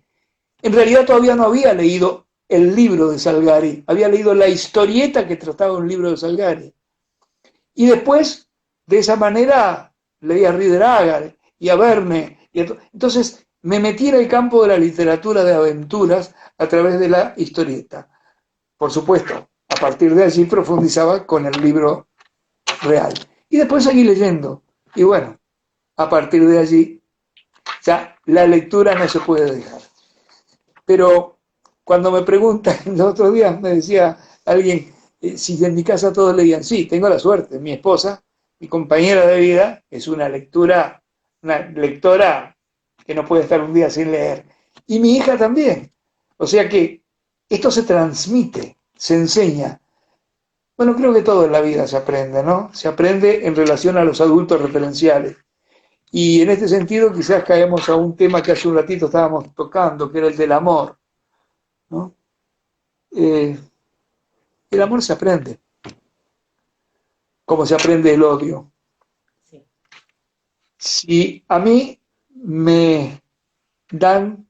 En realidad todavía no había leído el libro de Salgari, había leído la historieta que trataba un libro de Salgari. Y después, de esa manera, leí a Rider Haggard y a Verne. Entonces, me metí en el campo de la literatura de aventuras a través de la historieta. Por supuesto, a partir de allí profundizaba con el libro real. Y después seguí leyendo. Y bueno, a partir de allí, ya la lectura no se puede dejar. Pero cuando me preguntan, los otros días me decía alguien, si en mi casa todos leían, sí, tengo la suerte, mi esposa, mi compañera de vida, es una lectora que no puede estar un día sin leer. Y mi hija también. O sea que esto se transmite, se enseña. Bueno, creo que todo en la vida se aprende, ¿no? Se aprende en relación a los adultos referenciales. Y en este sentido quizás caemos a un tema que hace un ratito estábamos tocando, que era el del amor, ¿no? El amor se aprende, como se aprende el odio. Sí. Si a mí me dan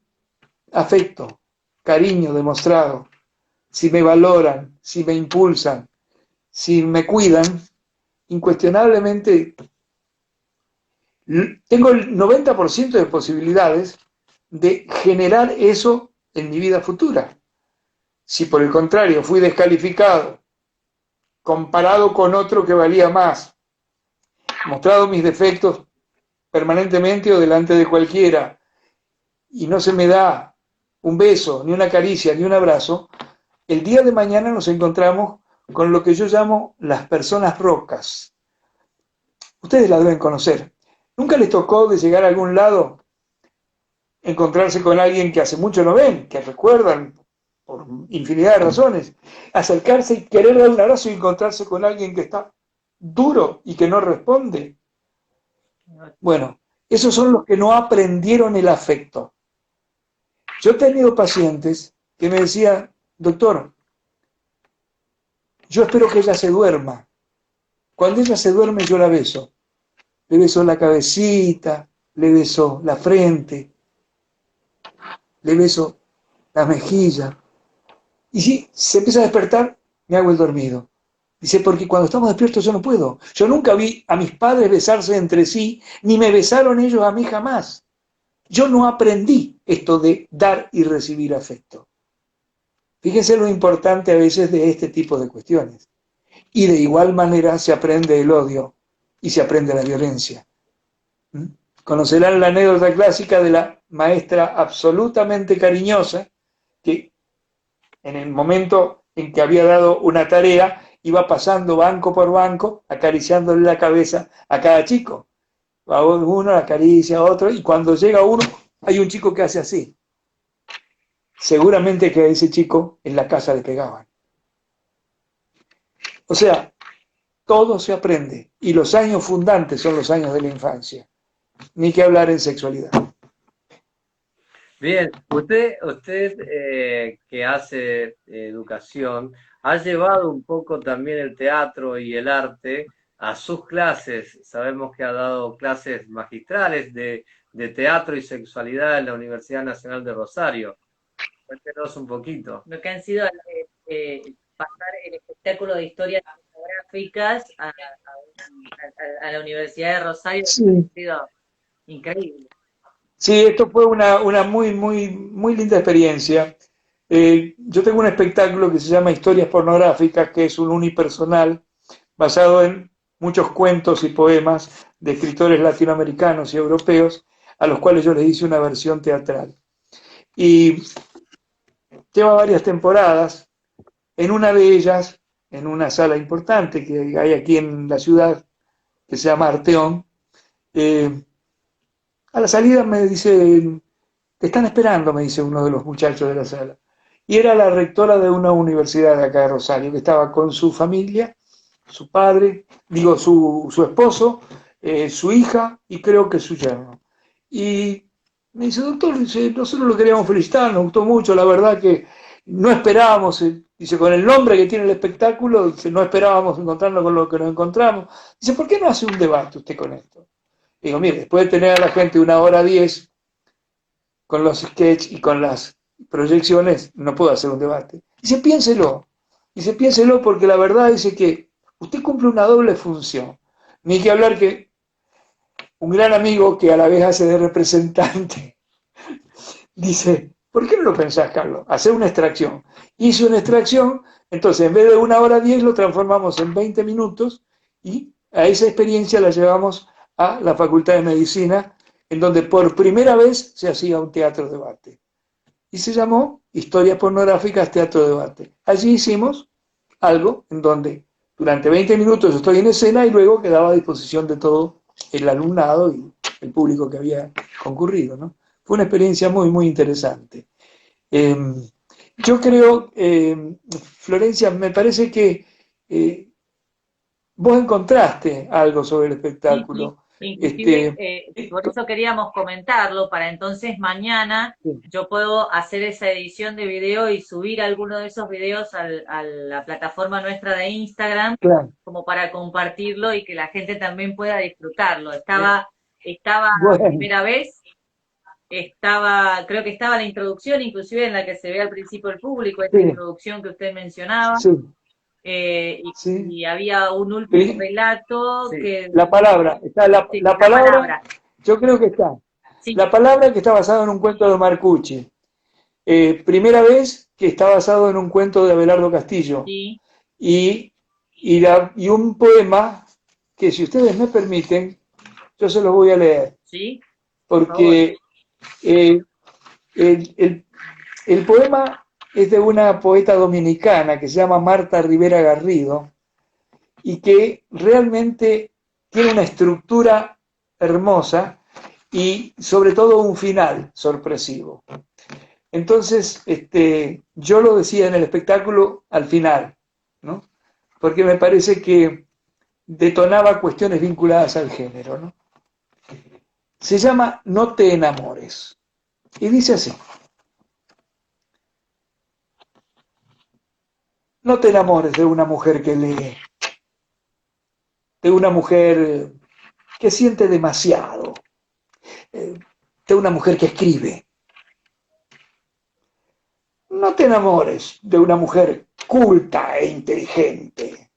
afecto, cariño demostrado, si me valoran, si me impulsan, si me cuidan, incuestionablemente tengo el 90% de posibilidades de generar eso en mi vida futura. Si por el contrario fui descalificado, comparado con otro que valía más, mostrado mis defectos permanentemente o delante de cualquiera, y no se me da un beso, ni una caricia, ni un abrazo, el día de mañana nos encontramos con lo que yo llamo las personas rocas. Ustedes la deben conocer. ¿Nunca les tocó de llegar a algún lado, encontrarse con alguien que hace mucho no ven, que recuerdan por infinidad de razones, acercarse y querer dar un abrazo y encontrarse con alguien que está duro y que no responde? Bueno, esos son los que no aprendieron el afecto. Yo he tenido pacientes que me decían, doctor, yo espero que ella se duerma. Cuando ella se duerme yo la beso. Le beso la cabecita, le beso la frente, le beso la mejilla. Y si se empieza a despertar, me hago el dormido. Dice, porque cuando estamos despiertos yo no puedo. Yo nunca vi a mis padres besarse entre sí, ni me besaron ellos a mí jamás. Yo no aprendí esto de dar y recibir afecto. Fíjense lo importante a veces de este tipo de cuestiones. Y de igual manera se aprende el odio y se aprende la violencia. Conocerán la anécdota clásica de la maestra absolutamente cariñosa que en el momento en que había dado una tarea iba pasando banco por banco acariciándole la cabeza a cada chico. va uno, la acaricia a otro, y cuando llega uno, hay un chico que hace así. Seguramente que a ese chico en la casa le pegaban. O sea, todo se aprende, y los años fundantes son los años de la infancia. Ni que hablar en sexualidad. Bien, usted que hace educación, ha llevado un poco también el teatro y el arte a sus clases. Sabemos que ha dado clases magistrales de teatro y sexualidad en la Universidad Nacional de Rosario. Cuéntenos un poquito. Lo que han sido pasar el espectáculo de historias geográficas a la Universidad de Rosario Sí. ha sido increíble. Sí, esto fue una muy linda experiencia. Yo tengo un espectáculo que se llama Historias Pornográficas, que es un unipersonal basado en muchos cuentos y poemas de escritores latinoamericanos y europeos, a los cuales yo les hice una versión teatral. Y lleva varias temporadas. En una de ellas, en una sala importante que hay aquí en la ciudad, que se llama Arteón, a la salida me dice, te están esperando, me dice uno de los muchachos de la sala. Y era la rectora de una universidad de acá de Rosario, que estaba con su familia, su padre, digo, su esposo, su hija y creo que su yerno. Y me dice, doctor, dice, nosotros lo queríamos felicitar, nos gustó mucho, la verdad que no esperábamos, dice, con el nombre que tiene el espectáculo, dice, no esperábamos encontrarnos con lo que nos encontramos. Dice, ¿por qué no hace un debate usted con esto? Digo, mire, después de tener a la gente 1 hora 10 con los sketches y con las proyecciones, no puedo hacer un debate. Dice, piénselo. Dice, piénselo porque la verdad es que usted cumple una doble función. Ni que hablar que un gran amigo que a la vez hace de representante, dice, ¿por qué no lo pensás, Carlos? Hacer una extracción. Hice una extracción, entonces en vez de 1 hora 10 lo transformamos en 20 minutos y a esa experiencia la llevamos a la Facultad de Medicina, en donde por primera vez se hacía un teatro debate. Y se llamó Historias Pornográficas Teatro Debate. Allí hicimos algo en donde durante 20 minutos yo estoy en escena y luego quedaba a disposición de todo el alumnado y el público que había concurrido, ¿no? Fue una experiencia muy interesante. Yo creo, Florencia, me parece que vos encontraste algo sobre el espectáculo. Inclusive, por eso queríamos comentarlo, para entonces mañana Sí. yo puedo hacer esa edición de video y subir alguno de esos videos a la plataforma nuestra de Instagram, Claro. como para compartirlo y que la gente también pueda disfrutarlo. Estaba Bueno. primera vez, creo que estaba la introducción, inclusive en la que se ve al principio el público, esta Sí. introducción que usted mencionaba. Sí. Y Sí. había un último relato Sí. que... La palabra, está Sí, la palabra, yo creo que está. Sí. La palabra que está basada en un cuento de Marcucci. Primera vez que está basado en un cuento de Abelardo Castillo. Sí. Y un poema que, si ustedes me permiten, yo se los voy a leer. Sí. Porque el poema es de una poeta dominicana que se llama Marta Rivera Garrido y que realmente tiene una estructura hermosa y sobre todo un final sorpresivo. Entonces, yo lo decía en el espectáculo al final, ¿no? Porque me parece que detonaba cuestiones vinculadas al género, ¿no? Se llama No te enamores. Y dice así. No te enamores de una mujer que lee, de una mujer que siente demasiado, de una mujer que escribe. No te enamores de una mujer culta e inteligente.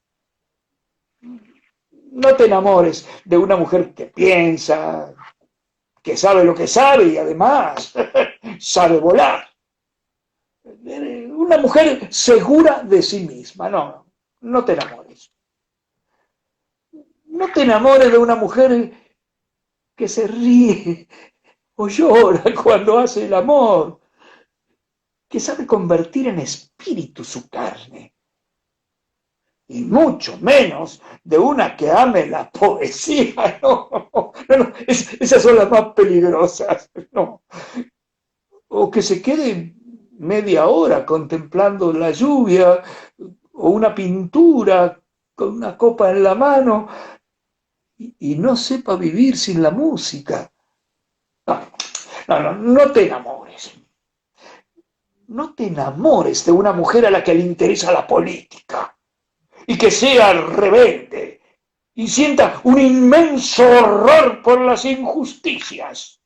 No te enamores de una mujer que piensa, que sabe lo que sabe y además sabe volar. Una mujer segura de sí misma. No, no te enamores. No te enamores de una mujer que se ríe o llora cuando hace el amor, que sabe convertir en espíritu su carne. y mucho menos de una que ame la poesía. No, esas son las más peligrosas. No. O que se quede media hora contemplando la lluvia o una pintura con una copa en la mano y no sepa vivir sin la música. No te enamores. No te enamores de una mujer a la que le interesa la política y que sea rebelde y sienta un inmenso horror por las injusticias.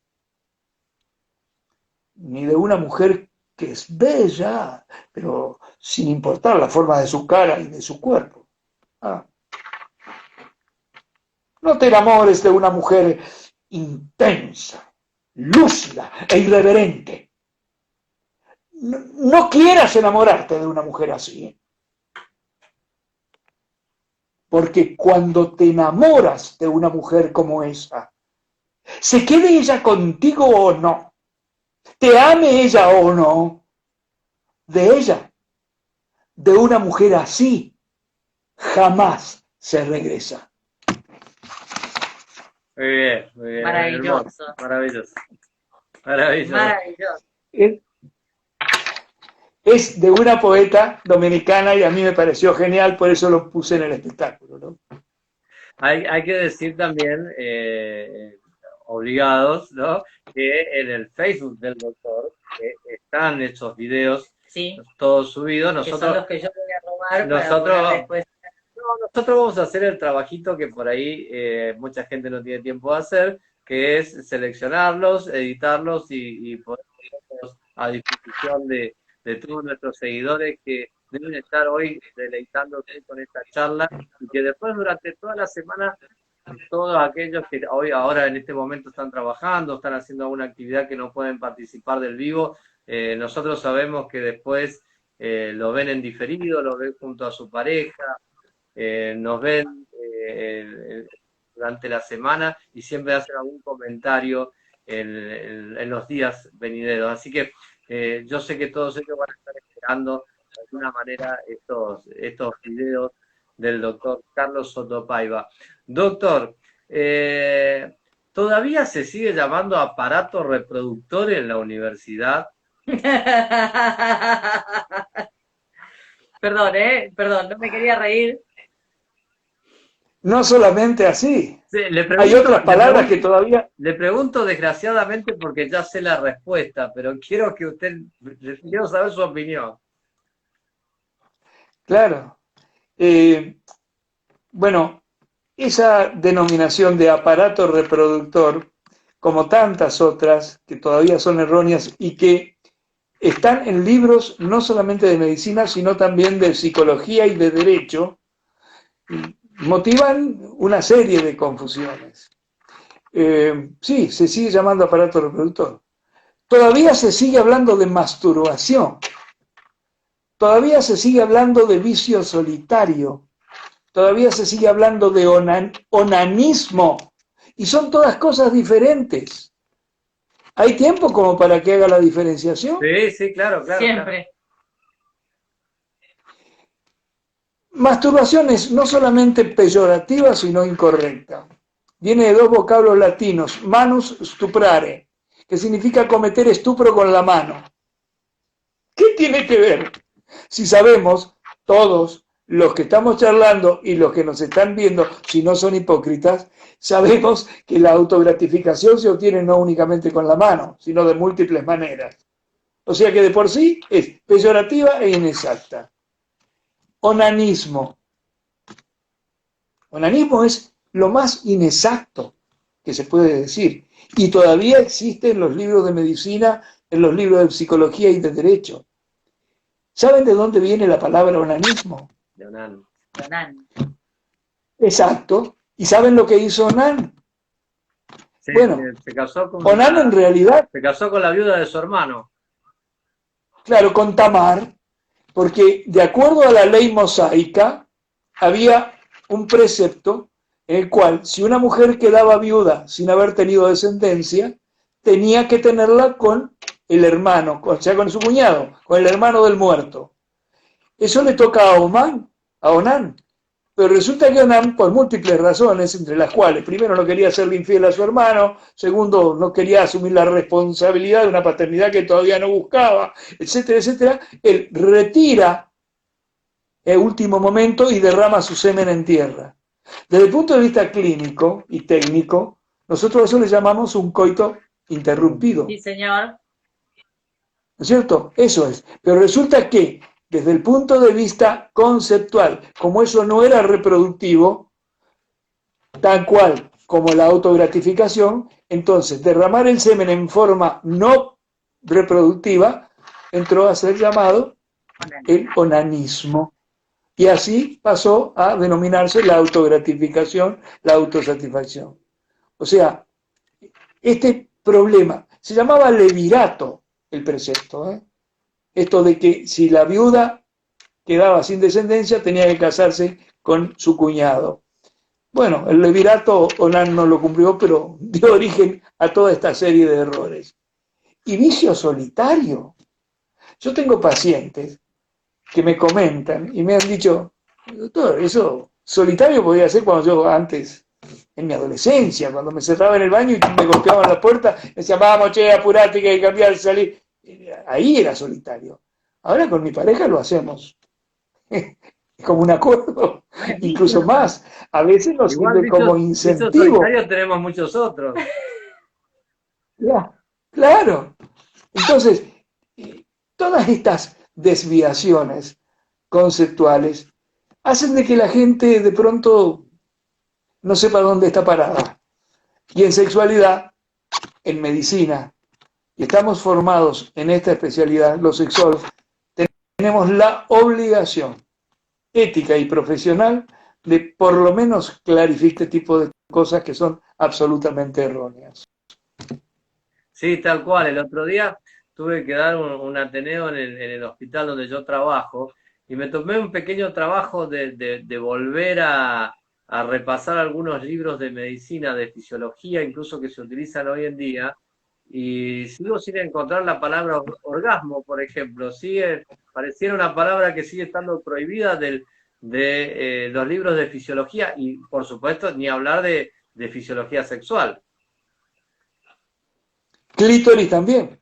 Ni de una mujer que es bella, pero sin importar la forma de su cara y de su cuerpo. No te enamores de una mujer intensa, lúcida e irreverente. No quieras enamorarte de una mujer así. Porque cuando te enamoras de una mujer como esa, se quede ella contigo o no, te ame ella o no, de ella, de una mujer así, jamás se regresa. Muy bien, muy bien. Maravilloso. Hermoso, maravilloso. Maravilloso. Maravilloso. Es de una poeta dominicana y a mí me pareció genial, por eso lo puse en el espectáculo, ¿no? Hay que decir también, obligados, ¿no?, que en el Facebook del doctor están esos videos, Sí, todos subidos. que Nosotros, son los que yo voy a robar nosotros, para poner después. nosotros vamos a hacer el trabajito que por ahí mucha gente no tiene tiempo de hacer, que es seleccionarlos, editarlos y ponerlos a disposición de todos nuestros seguidores que deben estar hoy deleitándose con esta charla y que después durante toda la semana todos aquellos que hoy ahora en este momento están trabajando, están haciendo alguna actividad que no pueden participar del vivo, nosotros sabemos que después lo ven en diferido, lo ven junto a su pareja, nos ven durante la semana y siempre hacen algún comentario en los días venideros. Así que yo sé que todos ellos van a estar esperando de alguna manera estos videos del doctor Carlos Soto Paiva. Doctor, ¿todavía se sigue llamando aparato reproductor en la universidad? Perdón, no me quería reír. No solamente así. Sí, Hay otras palabras que todavía... Le pregunto desgraciadamente porque ya sé la respuesta, pero quiero quiero saber su opinión. Claro. Bueno, esa denominación de aparato reproductor, como tantas otras que todavía son erróneas y que están en libros no solamente de medicina, sino también de psicología y de derecho, motivan una serie de confusiones. Sí, se sigue llamando aparato reproductor. Todavía se sigue hablando de masturbación. Todavía se sigue hablando de vicio solitario. Todavía se sigue hablando de onanismo. Y son todas cosas diferentes. ¿Hay tiempo como para que haga la diferenciación? Sí, claro. Siempre. Masturbación es no solamente peyorativa, sino incorrecta. Viene de dos vocablos latinos, manus stuprare, que significa cometer estupro con la mano. ¿Qué tiene que ver? Si sabemos, todos los que estamos charlando y los que nos están viendo, si no son hipócritas, sabemos que la autogratificación se obtiene no únicamente con la mano, sino de múltiples maneras. O sea que de por sí es peyorativa e inexacta. Onanismo. Onanismo es lo más inexacto que se puede decir. Y todavía existe en los libros de medicina, en los libros de psicología y de derecho. ¿Saben de dónde viene la palabra onanismo? De Onan. Exacto. ¿Y saben lo que hizo Onan? Sí, bueno, se casó con Onan en realidad... Se casó con la viuda de su hermano. Claro, con Tamar, porque de acuerdo a la ley mosaica, había un precepto en el cual si una mujer quedaba viuda sin haber tenido descendencia, tenía que tenerla con el hermano, o sea, con su cuñado, con el hermano del muerto. Eso le toca a Onan. Pero resulta que Onan, por múltiples razones, entre las cuales, primero, no quería serle infiel a su hermano, segundo, no quería asumir la responsabilidad de una paternidad que todavía no buscaba, etcétera, etcétera, él retira el último momento y derrama su semen en tierra. Desde el punto de vista clínico y técnico, nosotros a eso le llamamos un coito interrumpido. Sí, señor. ¿No es cierto? Eso es. Pero resulta que, desde el punto de vista conceptual, como eso no era reproductivo, tal cual como la autogratificación, entonces derramar el semen en forma no reproductiva entró a ser llamado el onanismo. Y así pasó a denominarse la autogratificación, la autosatisfacción. O sea, este problema se llamaba levirato, el precepto, ¿eh? Esto de que si la viuda quedaba sin descendencia tenía que casarse con su cuñado. Bueno, el levirato Onan no lo cumplió, pero dio origen a toda esta serie de errores. Y vicio solitario. Yo tengo pacientes que me comentan y me han dicho, doctor, eso solitario podía ser cuando yo antes, en mi adolescencia, cuando me cerraba en el baño y me golpeaban la puerta, me decían, vamos, che, apurate que hay que cambiar, salir. Ahí era solitario. Ahora con mi pareja lo hacemos. Como un acuerdo, incluso más. A veces nos sirve como incentivo. Solitarios tenemos muchos otros. Claro. Entonces, todas estas desviaciones conceptuales hacen de que la gente de pronto no sepa dónde está parada. Y en sexualidad, en medicina, y estamos formados en esta especialidad, los sexólogos, tenemos la obligación ética y profesional de por lo menos clarificar este tipo de cosas que son absolutamente erróneas. Sí, tal cual. El otro día tuve que dar un ateneo en el hospital donde yo trabajo y me tomé un pequeño trabajo de volver a repasar algunos libros de medicina, de fisiología, incluso que se utilizan hoy en día, y sigo sin encontrar la palabra orgasmo, por ejemplo. Pareciera una palabra que sigue estando prohibida de los libros de fisiología y, por supuesto, ni hablar de fisiología sexual. Clítoris también.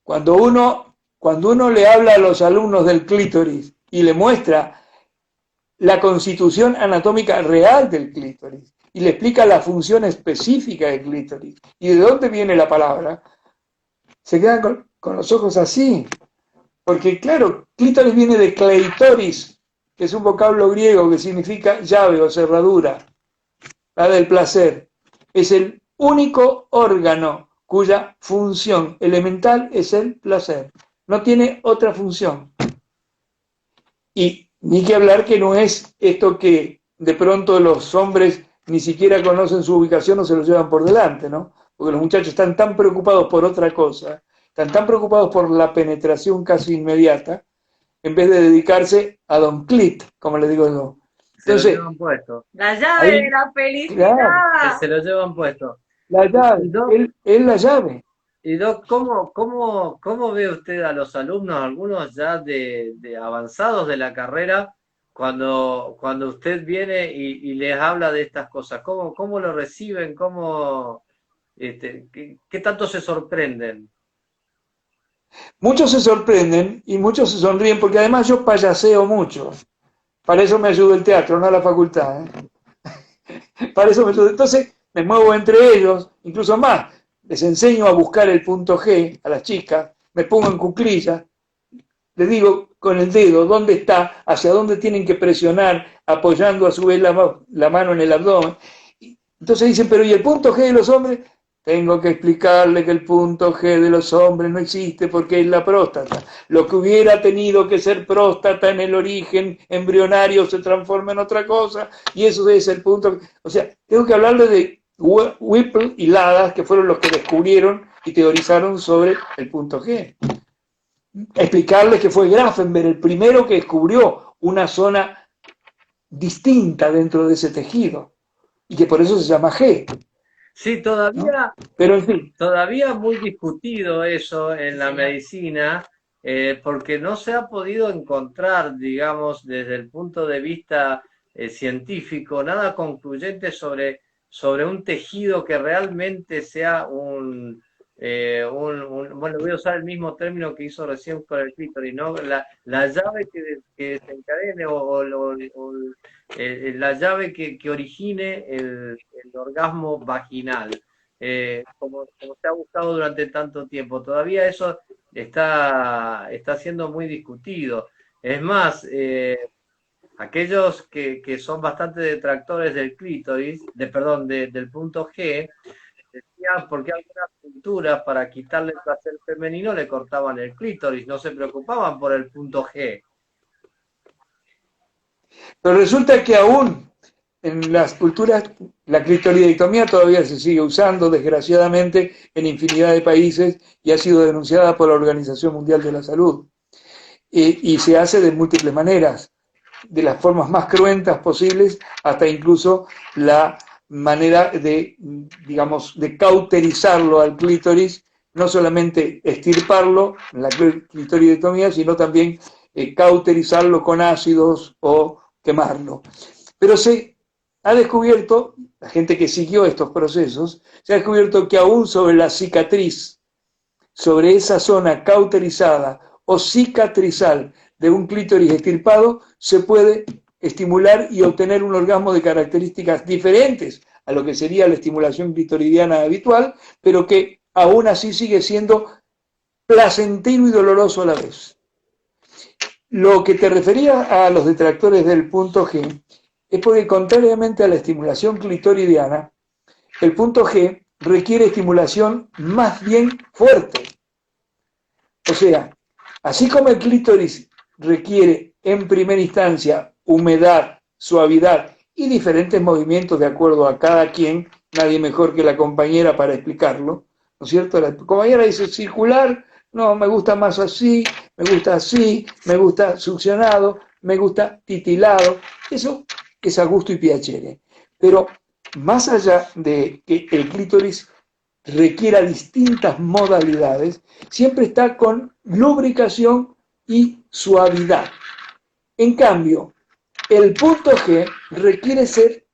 Cuando uno le habla a los alumnos del clítoris y le muestra la constitución anatómica real del clítoris y le explica la función específica del clítoris y de dónde viene la palabra, se quedan con los ojos así. Porque claro, clítoris viene de kleitoris, que es un vocablo griego que significa llave o cerradura, la del placer. Es el único órgano cuya función elemental es el placer. No tiene otra función. Y ni que hablar que no es esto que de pronto los hombres ni siquiera conocen su ubicación o se lo llevan por delante, ¿no? Porque los muchachos están tan preocupados por otra cosa, están tan preocupados por la penetración casi inmediata, en vez de dedicarse a Don Clit, como le digo yo. Entonces, se lo llevan puesto. La llave de la felicidad. Claro, se lo llevan puesto. La llave, es la llave. Y Doc, ¿cómo ve usted a los alumnos, algunos ya de avanzados de la carrera, cuando usted viene y les habla de estas cosas? ¿Cómo lo reciben? ¿Qué tanto se sorprenden? Muchos se sorprenden y muchos se sonríen, porque además yo payaseo mucho. Para eso me ayuda el teatro, no la facultad. Para eso me ayuda. Entonces me muevo entre ellos, incluso más. Les enseño a buscar el punto G a las chicas, me pongo en cuclillas, les digo con el dedo dónde está, hacia dónde tienen que presionar, apoyando a su vez la mano en el abdomen. Entonces dicen, pero ¿y el punto G de los hombres? Tengo que explicarle que el punto G de los hombres no existe porque es la próstata. Lo que hubiera tenido que ser próstata en el origen embrionario se transforma en otra cosa y eso es el punto. O sea, tengo que hablarle de Whipple y Ladas, que fueron los que descubrieron y teorizaron sobre el punto G. Explicarles que fue Grafenberg el primero que descubrió una zona distinta dentro de ese tejido y que por eso se llama G. Sí, todavía, ¿no? Pero en fin. Todavía muy discutido eso en la medicina, porque no se ha podido encontrar, digamos, desde el punto de vista científico, nada concluyente sobre un tejido que realmente sea bueno, voy a usar el mismo término que hizo recién con el clítoris, ¿no? La llave que desencadene la llave que origine el orgasmo vaginal, como se ha buscado durante tanto tiempo. Todavía eso está siendo muy discutido. Es más, aquellos que son bastante detractores del clítoris, perdón, del punto G, decían porque algunas culturas para quitarle el placer femenino le cortaban el clítoris, no se preocupaban por el punto G. Pero resulta que aún en las culturas la clitoridectomía todavía se sigue usando, desgraciadamente, en infinidad de países y ha sido denunciada por la Organización Mundial de la Salud. Y se hace de múltiples maneras, de las formas más cruentas posibles, hasta incluso la manera de, digamos, de cauterizarlo al clítoris, no solamente extirparlo, la clitoridectomía, sino también cauterizarlo con ácidos o quemarlo. Pero se ha descubierto, la gente que siguió estos procesos, se ha descubierto que aún sobre la cicatriz, sobre esa zona cauterizada o cicatrizal de un clítoris extirpado, se puede estimular y obtener un orgasmo de características diferentes a lo que sería la estimulación clitoridiana habitual, pero que aún así sigue siendo placentero y doloroso a la vez. Lo que te refería a los detractores del punto G es porque, contrariamente a la estimulación clitoridiana, el punto G requiere estimulación más bien fuerte. O sea, así como el clítoris requiere en primera instancia humedad, suavidad y diferentes movimientos de acuerdo a cada quien, nadie mejor que la compañera para explicarlo, ¿no es cierto? La compañera dice circular, no, me gusta más así, me gusta succionado, me gusta titilado, eso es a gusto y piacere. Pero más allá de que el clítoris requiera distintas modalidades, siempre está con lubricación y suavidad. En cambio, el punto G requiere ser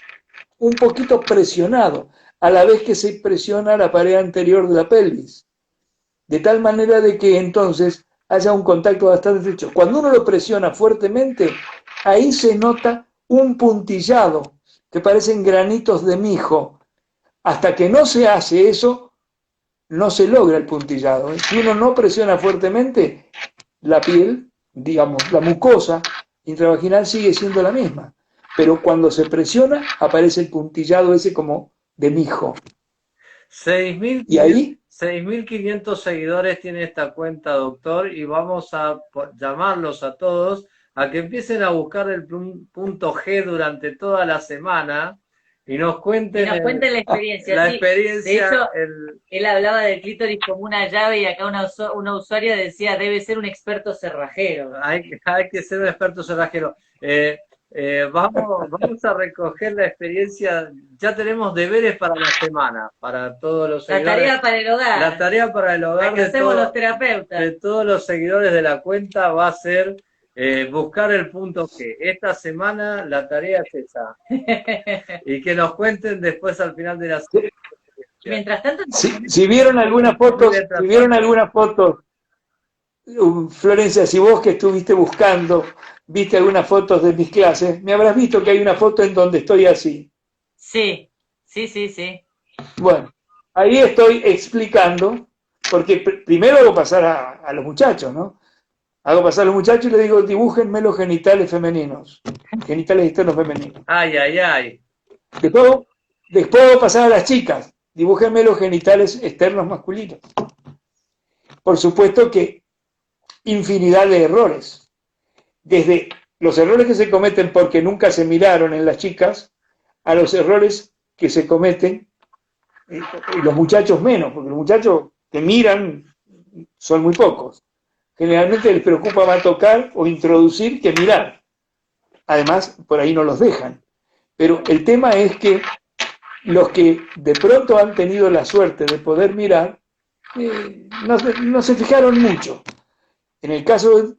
un poquito presionado, a la vez que se presiona la pared anterior de la pelvis, de tal manera de que entonces haya un contacto bastante estrecho. Cuando uno lo presiona fuertemente, ahí se nota un puntillado, que parecen granitos de mijo. Hasta que no se hace eso, no se logra el puntillado. Si uno no presiona fuertemente, la piel, digamos, la mucosa intravaginal sigue siendo la misma. Pero cuando se presiona, aparece el puntillado ese como de mijo. 6.500 seguidores tiene esta cuenta, doctor, y vamos a llamarlos a todos a que empiecen a buscar el punto G durante toda la semana y nos cuenten, la experiencia. La experiencia. De hecho, él hablaba del clítoris como una llave y acá una usuaria decía, debe ser un experto cerrajero. Hay que ser un experto cerrajero. Vamos a recoger la experiencia. Ya tenemos deberes para la semana, para todos los seguidores. La tarea para el hogar. La tarea para el hogar que hacemos los terapeutas. De todos los seguidores de la cuenta va a ser buscar el punto G. Esta semana la tarea es esa. Y que nos cuenten después al final de la semana. Mientras tanto, si vieron algunas fotos, Florencia, si vos que estuviste buscando, viste algunas fotos de mis clases, me habrás visto que hay una foto en donde estoy así. Sí. Bueno, ahí estoy explicando, porque primero hago pasar a los muchachos, ¿no? Hago pasar a los muchachos y les digo, dibújenme los genitales femeninos, genitales externos femeninos. Ay. Después hago pasar a las chicas, dibújenme los genitales externos masculinos. Por supuesto que infinidad de errores. Desde los errores que se cometen porque nunca se miraron en las chicas, a los errores que se cometen, y los muchachos menos, porque los muchachos que miran son muy pocos. Generalmente les preocupa más tocar o introducir que mirar. Además, por ahí no los dejan. Pero el tema es que los que de pronto han tenido la suerte de poder mirar, no se fijaron mucho. En el caso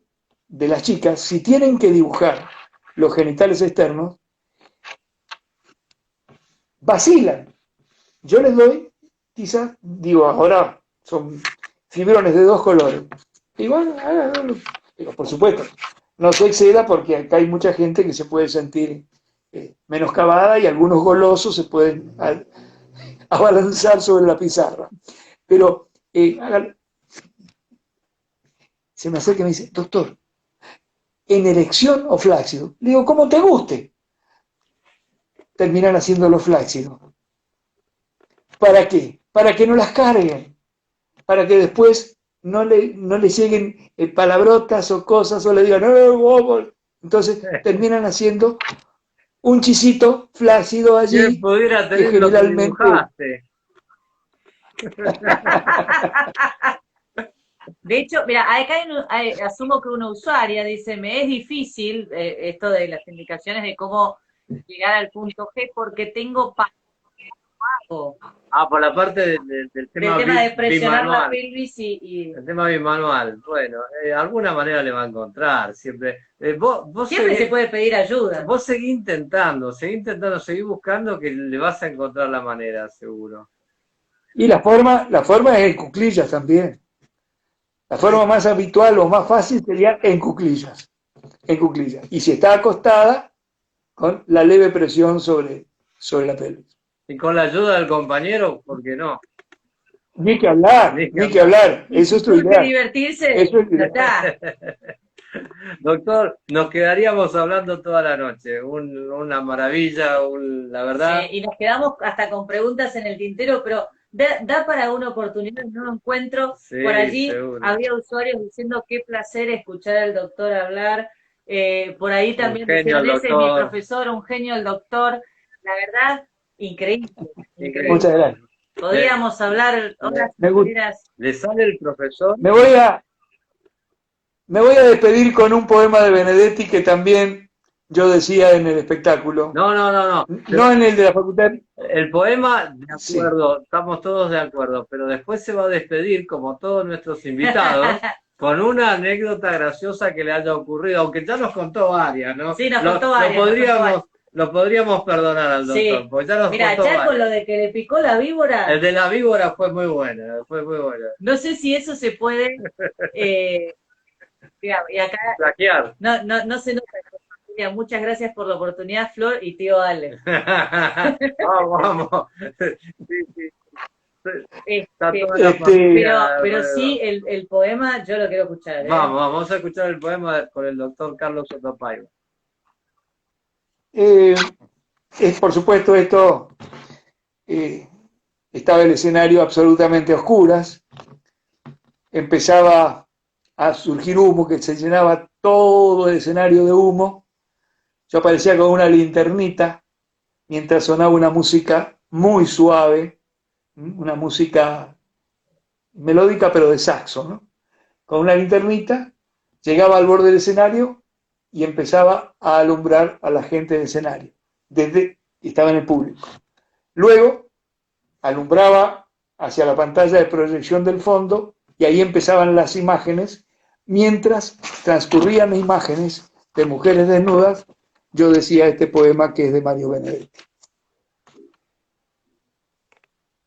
de las chicas, si tienen que dibujar los genitales externos, vacilan. Yo les doy, quizás, digo, ahora son fibrones de 2 colores. Igual, digo, por supuesto, no se exceda porque acá hay mucha gente que se puede sentir menoscabada y algunos golosos se pueden abalanzar sobre la pizarra. Pero se me acerca y me dice, doctor, ¿en erección o flácido? Le digo, como te guste. Terminan haciéndolo flácido. ¿Para qué? Para que no las carguen. Para que después no le lleguen palabrotas o cosas o le digan, no. Entonces terminan haciendo un chisito flácido allí. ¿Quién pudiera tener que lo que generalmente... dibujaste? De hecho, mira, acá asumo que una usuaria dice, me es difícil esto de las indicaciones de cómo llegar al punto G porque tengo pago. Por la parte del tema, de presionar bimanual. la pelvis y... El tema bimanual. Bueno, alguna manera le va a encontrar. Siempre siempre se puede pedir ayuda. Vos seguí intentando, seguí buscando que le vas a encontrar la manera, seguro. Y la forma es en cuclillas también. La forma más habitual o más fácil sería en cuclillas. Y si está acostada, con la leve presión sobre la pelvis. Y con la ayuda del compañero, ¿por qué no? Ni que hablar. Eso es lo ideal. Divertirse, eso es lo ideal. Doctor, nos quedaríamos hablando toda la noche. Una maravilla, la verdad. Sí, y nos quedamos hasta con preguntas en el tintero, pero da para una oportunidad, no lo encuentro. Sí, por allí seguro. había usuarios diciendo qué placer escuchar al doctor hablar. Por ahí también decían, ese es mi profesor, un genio el doctor. La verdad, increíble. Muchas gracias. Podríamos hablar horas enteras. ¿Le sale el profesor? Me voy a despedir con un poema de Benedetti que también yo decía en el espectáculo. No. No en el de la facultad. El poema, de acuerdo, sí. Estamos todos de acuerdo, pero después se va a despedir, como todos nuestros invitados, con una anécdota graciosa que le haya ocurrido, aunque ya nos contó varias, ¿no? Sí, nos contó varias. Lo podríamos perdonar al doctor, sí. porque ya nos Mira, contó ya con lo de que le picó la víbora. El de la víbora fue muy bueno. No sé si eso se puede... y acá... Plaquear. No se nota. Muchas gracias por la oportunidad, Flor y tío Ale. Vamos. Sí. Está toda la pero sí, el poema yo lo quiero escuchar. Vamos a escuchar el poema con el doctor Carlos Sotopaiva. Por supuesto, esto estaba el escenario absolutamente a oscuras. Empezaba a surgir humo, que se llenaba todo el escenario de humo. Yo aparecía con una linternita mientras sonaba una música muy suave, una música melódica pero de saxo, ¿no? Con una linternita, llegaba al borde del escenario y empezaba a alumbrar a la gente del escenario, desde que estaba en el público. Luego, alumbraba hacia la pantalla de proyección del fondo y ahí empezaban las imágenes. Mientras transcurrían imágenes de mujeres desnudas, yo decía este poema que es de Mario Benedetti.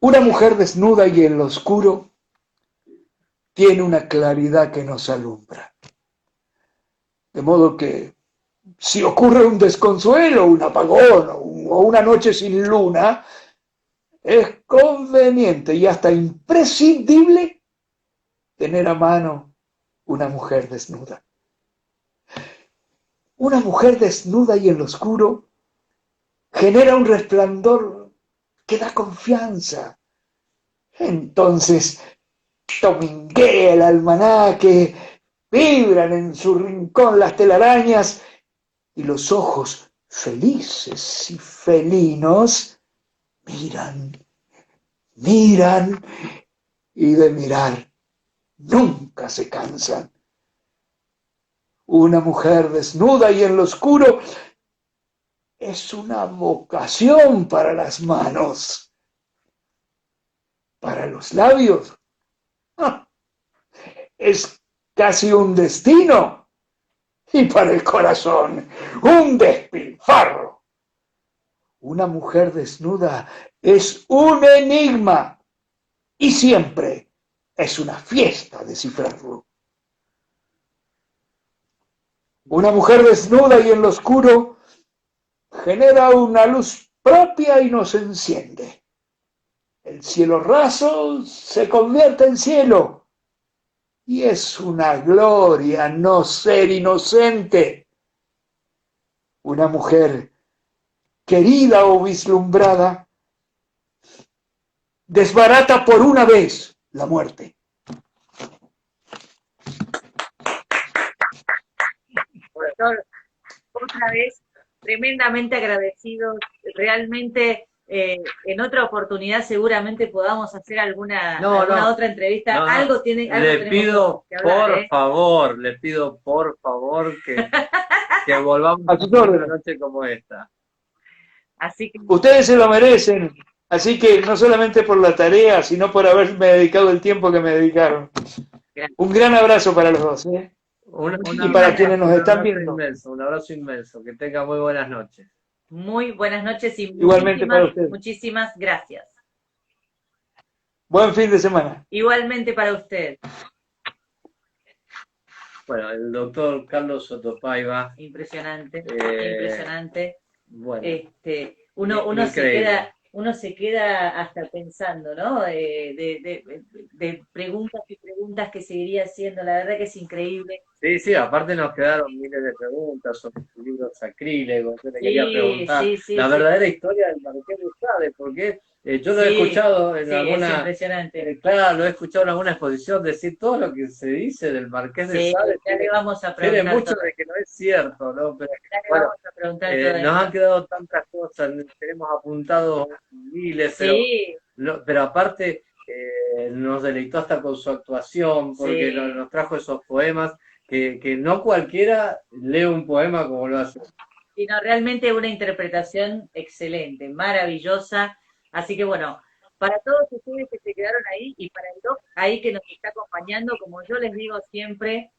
Una mujer desnuda y en lo oscuro tiene una claridad que nos alumbra. De modo que si ocurre un desconsuelo, un apagón o una noche sin luna, es conveniente y hasta imprescindible tener a mano una mujer desnuda. Una mujer desnuda y en lo oscuro genera un resplandor que da confianza. Entonces dominguea el almanaque, vibran en su rincón las telarañas y los ojos felices y felinos miran y de mirar nunca se cansan. Una mujer desnuda y en lo oscuro es una vocación para las manos, para los labios. Es casi un destino y para el corazón un despilfarro. Una mujer desnuda es un enigma y siempre es una fiesta descifrarlo. Una mujer desnuda y en lo oscuro genera una luz propia y nos enciende. El cielo raso se convierte en cielo y es una gloria no ser inocente. Una mujer querida o vislumbrada desbarata por una vez la muerte. Doctor, otra vez, tremendamente agradecidos. Realmente, en otra oportunidad seguramente podamos hacer alguna otra entrevista. No, algo le pido que hablar, le pido por favor que volvamos A a tus una órdenes. noche como esta. Así que Ustedes se lo merecen, así que no solamente por la tarea, sino por haberme dedicado el tiempo que me dedicaron. gracias. Un gran abrazo para los dos, ¿eh? Y para quienes nos están viendo. Un abrazo inmenso, que tenga muy buenas noches. Muy buenas noches y Igualmente para ustedes. muchísimas gracias. Buen fin de semana. Igualmente para usted. Bueno, el doctor Carlos Sotopaiva. Impresionante, Eh, impresionante. Bueno, Uno se queda hasta pensando, ¿no? De preguntas y preguntas que seguiría haciendo. La verdad que es increíble. sí, aparte nos quedaron miles de preguntas sobre su libro Sacrílego. Yo le quería preguntar la verdadera historia del Marqués de Sade, porque yo lo he escuchado en alguna... Es impresionante. claro, lo he escuchado en alguna exposición decir todo lo que se dice del Marqués de Sade. Ya le vamos a Tiene preguntar mucho todo. de que no es cierto, ¿no? Pero Ya le bueno, vamos a preguntar todo nos esto. han quedado tantas cosas, tenemos apuntados miles, pero aparte nos deleitó hasta con su actuación, porque nos trajo esos poemas que no cualquiera lee un poema como lo hace. Sino realmente una interpretación excelente, maravillosa. Así que bueno, para todos ustedes que se quedaron ahí y para el doc ahí que nos está acompañando, como yo les digo siempre,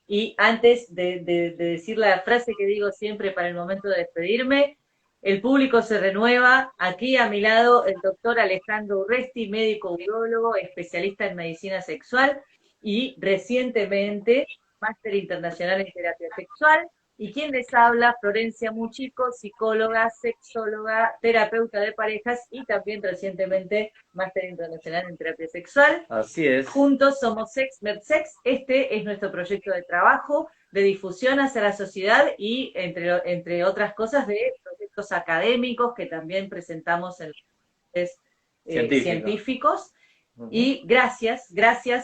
y antes de decir la frase que digo siempre para el momento de despedirme, el público se renueva. Aquí a mi lado el doctor Alejandro Urresti, médico urólogo, especialista en medicina sexual y recientemente máster internacional en terapia sexual. Y quien les habla, Florencia Muchico, psicóloga, sexóloga, terapeuta de parejas y también recientemente máster internacional en terapia sexual. Así es. Juntos somos Sex Med Sex. Este es nuestro proyecto de trabajo, de difusión hacia la sociedad y, entre otras cosas, de proyectos académicos que también presentamos en los científicos. Y gracias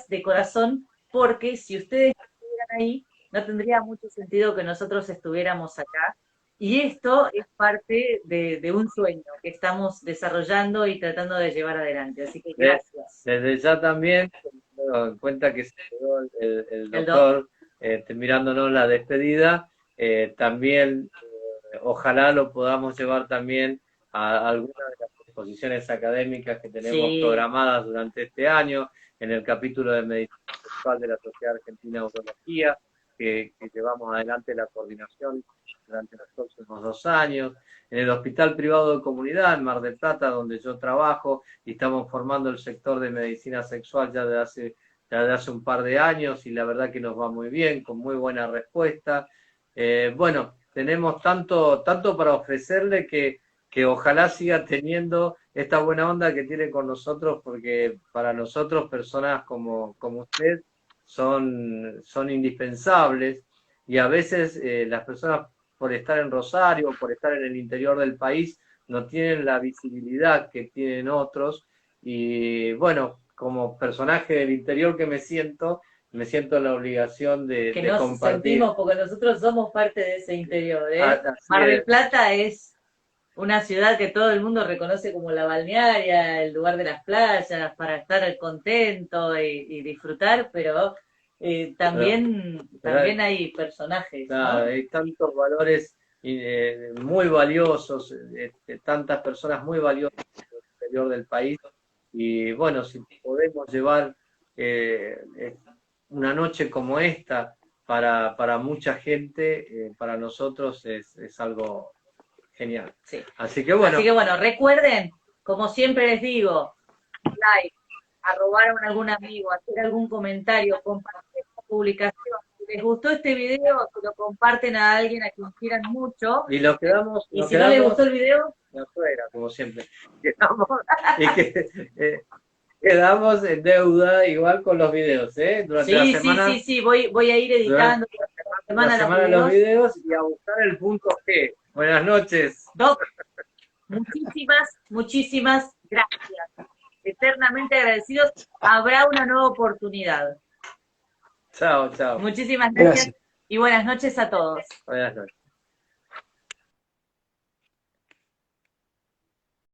de corazón, porque si ustedes estuvieran ahí, no tendría mucho sentido que nosotros estuviéramos acá. Y esto es parte de un sueño que estamos desarrollando y tratando de llevar adelante. Así que gracias. Desde ya también, teniendo en cuenta que se quedó el doctor mirándonos la despedida, también ojalá lo podamos llevar también a algunas de las exposiciones académicas que tenemos programadas durante este año, en el capítulo de Medicina Sexual de la Sociedad Argentina de Urología, que llevamos adelante la coordinación durante los próximos 2 años, en el Hospital Privado de Comunidad en Mar del Plata, donde yo trabajo, y estamos formando el sector de medicina sexual ya de hace un par de años, y la verdad que nos va muy bien, con muy buena respuesta. Bueno, tenemos tanto para ofrecerle que ojalá siga teniendo esta buena onda que tiene con nosotros, porque para nosotros personas como usted son indispensables, y a veces las personas, por estar en Rosario, por estar en el interior del país, no tienen la visibilidad que tienen otros, y bueno, como personaje del interior que me siento la obligación de nos compartir. Sentimos, porque nosotros somos parte de ese interior, Mar del Plata es una ciudad que todo el mundo reconoce como la balnearia, el lugar de las playas, para estar contento y disfrutar, pero también hay personajes. Claro, ¿no? Hay tantos valores muy valiosos, tantas personas muy valiosas en el interior del país, y bueno, si podemos llevar una noche como esta para mucha gente, para nosotros es algo Genial. Sí. Así que bueno. Así que bueno, recuerden, como siempre les digo, like, arrobar a algún amigo, hacer algún comentario, compartir esta publicación. Si les gustó este video, se lo comparten a alguien a quien quieran mucho. Y nos quedamos. Y si no les gustó el video, afuera, como siempre. Quedamos en deuda igual con los videos, ¿eh? Durante la semana. Sí, voy a ir editando durante la semana los videos y a buscar el punto G. Buenas noches. Doc, muchísimas gracias. Eternamente agradecidos. Habrá una nueva oportunidad. Chao. Muchísimas gracias. Y buenas noches a todos. Buenas noches.